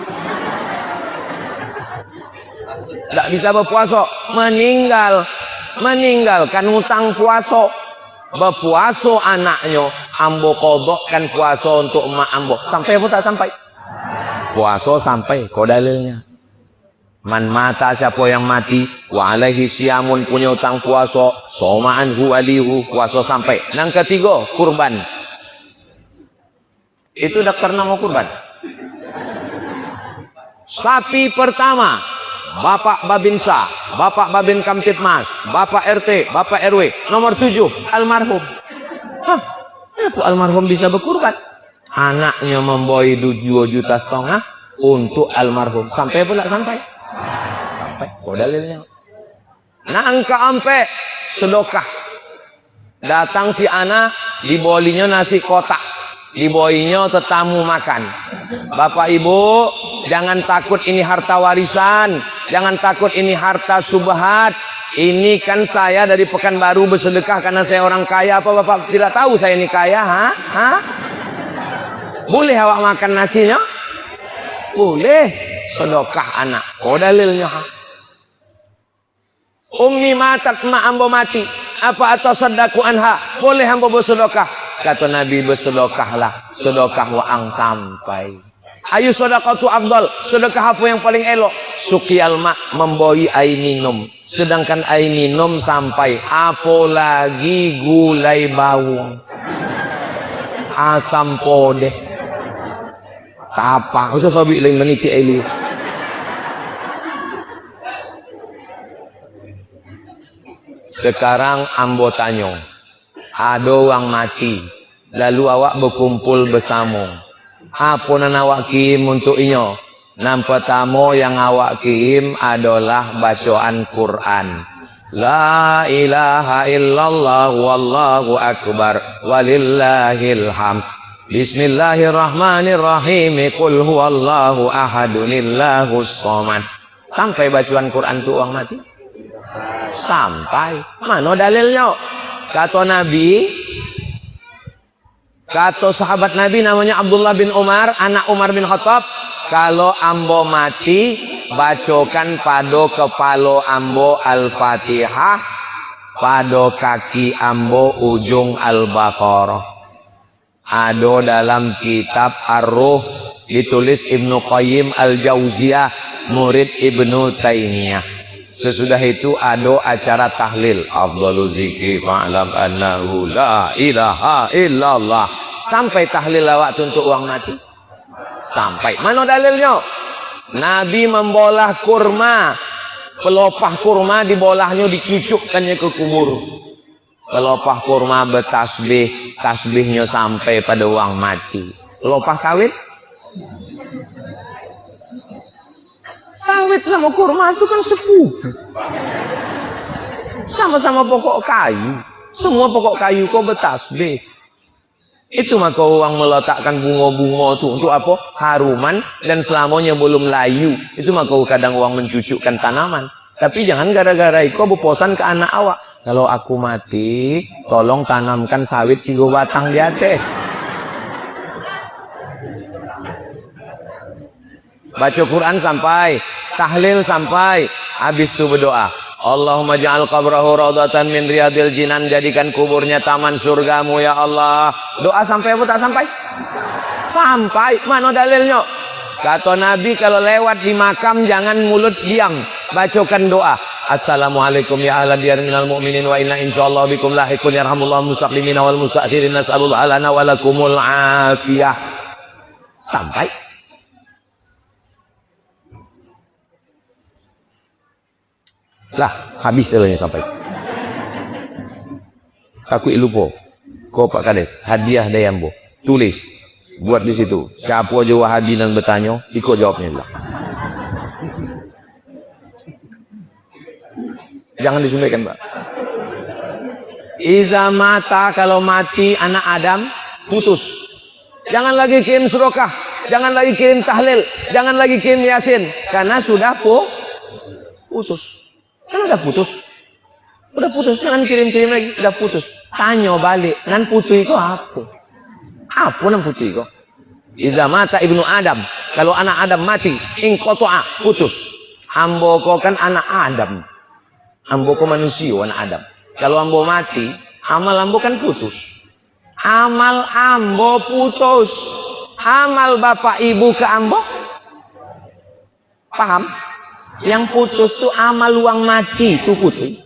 Ndak bisa berpuasa, meninggalkan utang puasa. Berpuasa anaknya, ambo kodokkan puasa untuk emak ambo. Sampai apa tak sampai? Puasa sampai, kok dalilnya? Man mata, siapa yang mati, wa alaihi siyamun, punya utang puasa, soma'an hu alihu, puasa sampai. Yang ketiga, kurban. Itu dah karena mau kurban. Sapi pertama, Bapak Babinsa, Bapak Babin Kamtipmas, Bapak RT, Bapak RW, nomor 7, almarhum. Hah, almarhum bisa berkurban. Anaknya membawa 2,5 juta untuk almarhum. Sampai pula sampai? Sampai. Kok dalilnya? Nangka ampe sedekah. Datang si anak, dibolinya nasi kotak. Dibawainnya tetamu makan. Bapak Ibu, jangan takut ini harta warisan. Jangan takut ini harta subhat. Ini kan saya dari Pekanbaru bersedekah karena saya orang kaya. Apa Bapak tidak tahu saya ini kaya? Hah? Boleh awak makan nasinya? Boleh. Sedekah anak. Kok dalilnya? Ummi matat, mak ambo mati. Apa atau sadaku anha? Boleh ambo bersedekah. Kata Nabi, bersedekahlah. Sedekah waang sampai. Ayu sedekatu afdal. Sedekah apa yang paling elok? Suqiyal ma, memboi air minum. Sedangkan air minum sampai. Apalagi gulai bawang, asam podeh, tapa. Usah sabi lain meniti air. Sekarang ambo tanya, ada orang mati, lalu awak berkumpul bersama. Apa yang awak kirim untuk inyo? Yang pertama yang awak kirim adalah bacaan Quran. La ilaha illallah wallahu akbar walillahil hamd. Bismillahirrahmanirrahim. Qul huwallahu ahadunillahus somad. Sampai bacaan Quran itu orang mati? Sampai. Mana dalilnya? Kata Nabi, kata sahabat Nabi namanya Abdullah bin Umar, anak Umar bin Khattab, kalau ambo mati, bacokan pada kepala ambo Al-Fatihah, pada kaki ambo ujung Al-Baqarah. Ada dalam kitab Ar-Ruh, ditulis Ibnu Qayyim Al-Jauziyah, murid Ibnu Taimiyah. Sesudah itu ada acara tahlil. Afdalu zikri fa'lam annahu la ilaha illallah. Sampai tahlil awak untuk uang mati. Sampai. Mana dalilnya? Nabi membolah kurma. Pelopah kurma dibolahnya, dicucukkannya ke kubur. Pelopah kurma bertasbih. Tasbihnya sampai pada uang mati. Pelopah sawit? Sawit sama kurma itu kan sepupu. Sama-sama pokok kayu. Semua pokok kayu kok bertasbih. Itu maka orang meletakkan bunga-bunga itu untuk apa? Haruman, dan selamanya belum layu. Itu maka kadang orang mencucukkan tanaman. Tapi jangan gara-gara itu berposan ke anak awak. Kalau aku mati, tolong tanamkan sawit 3 batang di atas. Baca Quran sampai, tahlil sampai, habis itu berdoa. Allahumma ja'al qabrahu raudhatan min riyadil jinan, jadikan kuburnya taman surgamu ya Allah. Doa sampai apa tak sampai? Sampai. Mana dalilnya? Kata Nabi kalau lewat di makam jangan mulut diam, bacakan doa. Assalamualaikum ya ahla diyar minal mu'minin wa inna insyaallah bikum lahiqun yarhamullahu mustaqlimina wal mustakhirin nas'alullah lana wa lakumul afiyah. Sampai. Lah, habis jalannya sampai. Takut lupa. Kau Pak Kades, hadiah dayambo. Tulis. Buat di situ. Siapa aja Wahabi dan bertanya, ikut jawabnya bilang. Jangan disampaikan, Pak. Iza mata, kalau mati anak Adam, putus. Jangan lagi kirim surokah, jangan lagi kirim tahlil, jangan lagi kirim yasin, karena sudah putus. Kan udah putus. Udah putus, jangan kirim-kirim lagi, udah putus. Tanya balik, nan putu itu apa? Apa nan putu itu? Iza mata ibnu Adam, kalau anak Adam mati, ingkotoa, putus. Ambo ko kan anak Adam. Ambo ko manusia, anak Adam. Kalau ambo mati, amal ambo kan putus. Amal ambo putus. Amal bapak ibu ke ambo, paham? Yang putus tuh amal uang mati itu putus.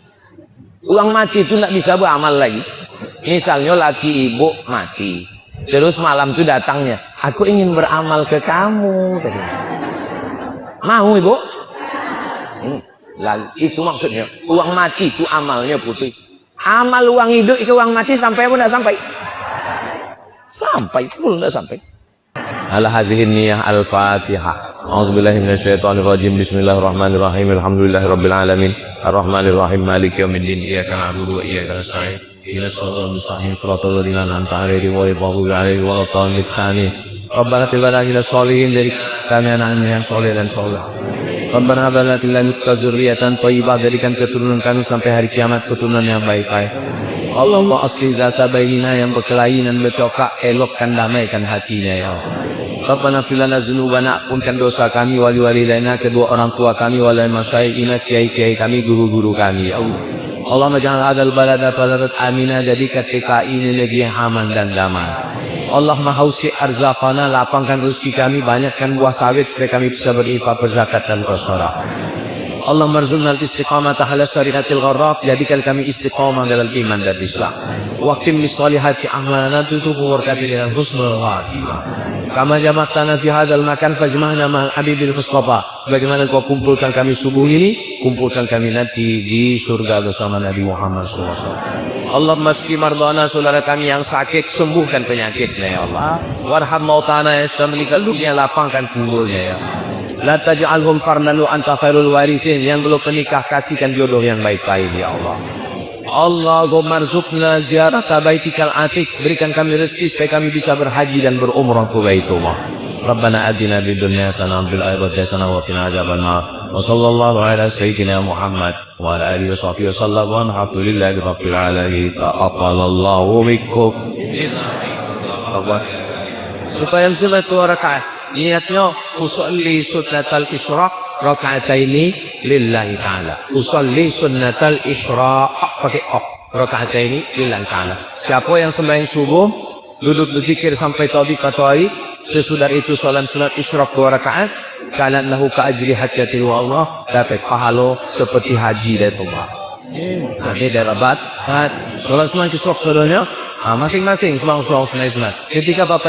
Uang mati itu nggak bisa beramal lagi. Misalnya laki ibu mati, terus malam itu datangnya, aku ingin beramal ke kamu, katanya. Mau ibu? Lalu itu maksudnya uang mati itu amalnya putih. Amal uang hidup ke uang mati sampai apa enggak sampai? Sampai pun enggak sampai. Ala hazihin niyah al-Fatihah. A'udzubillahi minasyaitonirrajim. Bismillahirrahmanirrahim. Alhamdulillahirabbil alamin. Arrahmanirrahim. Maliki yaumiddin. Iyyaka na'budu wa iyyaka nasta'in. Ihdinas siratal mustaqim. Shiratal ladzina an'amta 'alaihim ghairil maghdubi 'alaihim waladdallin. Rabbana hab lana minal sholihin, dari kami anak-anak yang soleh dan soleh. Rabbana hab lana min ladunka dzurriyyatan thayyibah, jadikan keturunan kami sampai hari kiamat keturunan yang baik-baik. Allahumma aslih dzata bainina, yang berkelahi dan bercokak, elokkan damaikan hatinya ya Allah. Rabbana fir lana dzunubana, ampunkan dosa kami, wali walidaina, kedua orang tua kami, wal masyayikhina, kiai-kiai kami, guru-guru kami ya Allah. Allahumma ja'al hadzal balada baladan amina, jadikan TKI ini negeri yang aman dan damai. Allahumma hausi arzaqana, lapangkan rezeki kami, banyakkan buah sawit supaya kami bisa berinfak, berzakat dan bersedekah. Allahumma arzuqna al-istiqamata ala syariatil gharraq, jadikan kami istiqamah dalam iman dan Islam. Waqtim lis-solihati a'malana, tutup berkati dengan husnul khatimah. Kama jama'tana fi hadzal makan fajma'na ma'al habibil mustafa, sebagaimana kau kumpulkan kami subuh ini, kumpulkan kami nanti di surga bersama Nabi Muhammad SAW. Allah meski mardana, saudara kami yang sakit, sembuhkan penyakitnya ya Allah. Warham mautana, meninggal dunia, lapangkan kuburnya ya Allah. La taj'alhum farnan wa anta khairul warithin, yang belum menikah kasihkan jodoh yang baik-baik ya Allah. Allahumma rzuqna ziyarata baitikal atiq, berikan kami rezeki supaya kami bisa berhaji dan berumrah ke Baitullah. Rabbana atina fid dunya hasanah wa fil akhirati hasanah wa qina adzabannar. Wa sallallahu ala sayyidina Muhammad wa ala alihi washabbihi wasallam, walhamdulillahi rabbil alamin. Taqabbalallahu minkum. Supaya sholat 2 rakaat, niatnya usolli sunnatal isyraq raka'ataini lillahi ta'ala. Usolli sunnatal isyraq, pakai raka'ataini lillahi ta'ala. Siapa yang sembahyang subuh, duduk berzikir sampai tauhid fatwa'i, sesudah itu salat sunat isyraq 2 rakaat, kana lahu ka ajri hajjatil wa Allah, dapat pahala seperti haji dan umrah. Jadi darabat salat sunat isyraq saudaranya, masing-masing sembahyang sunat. Ketika Bapak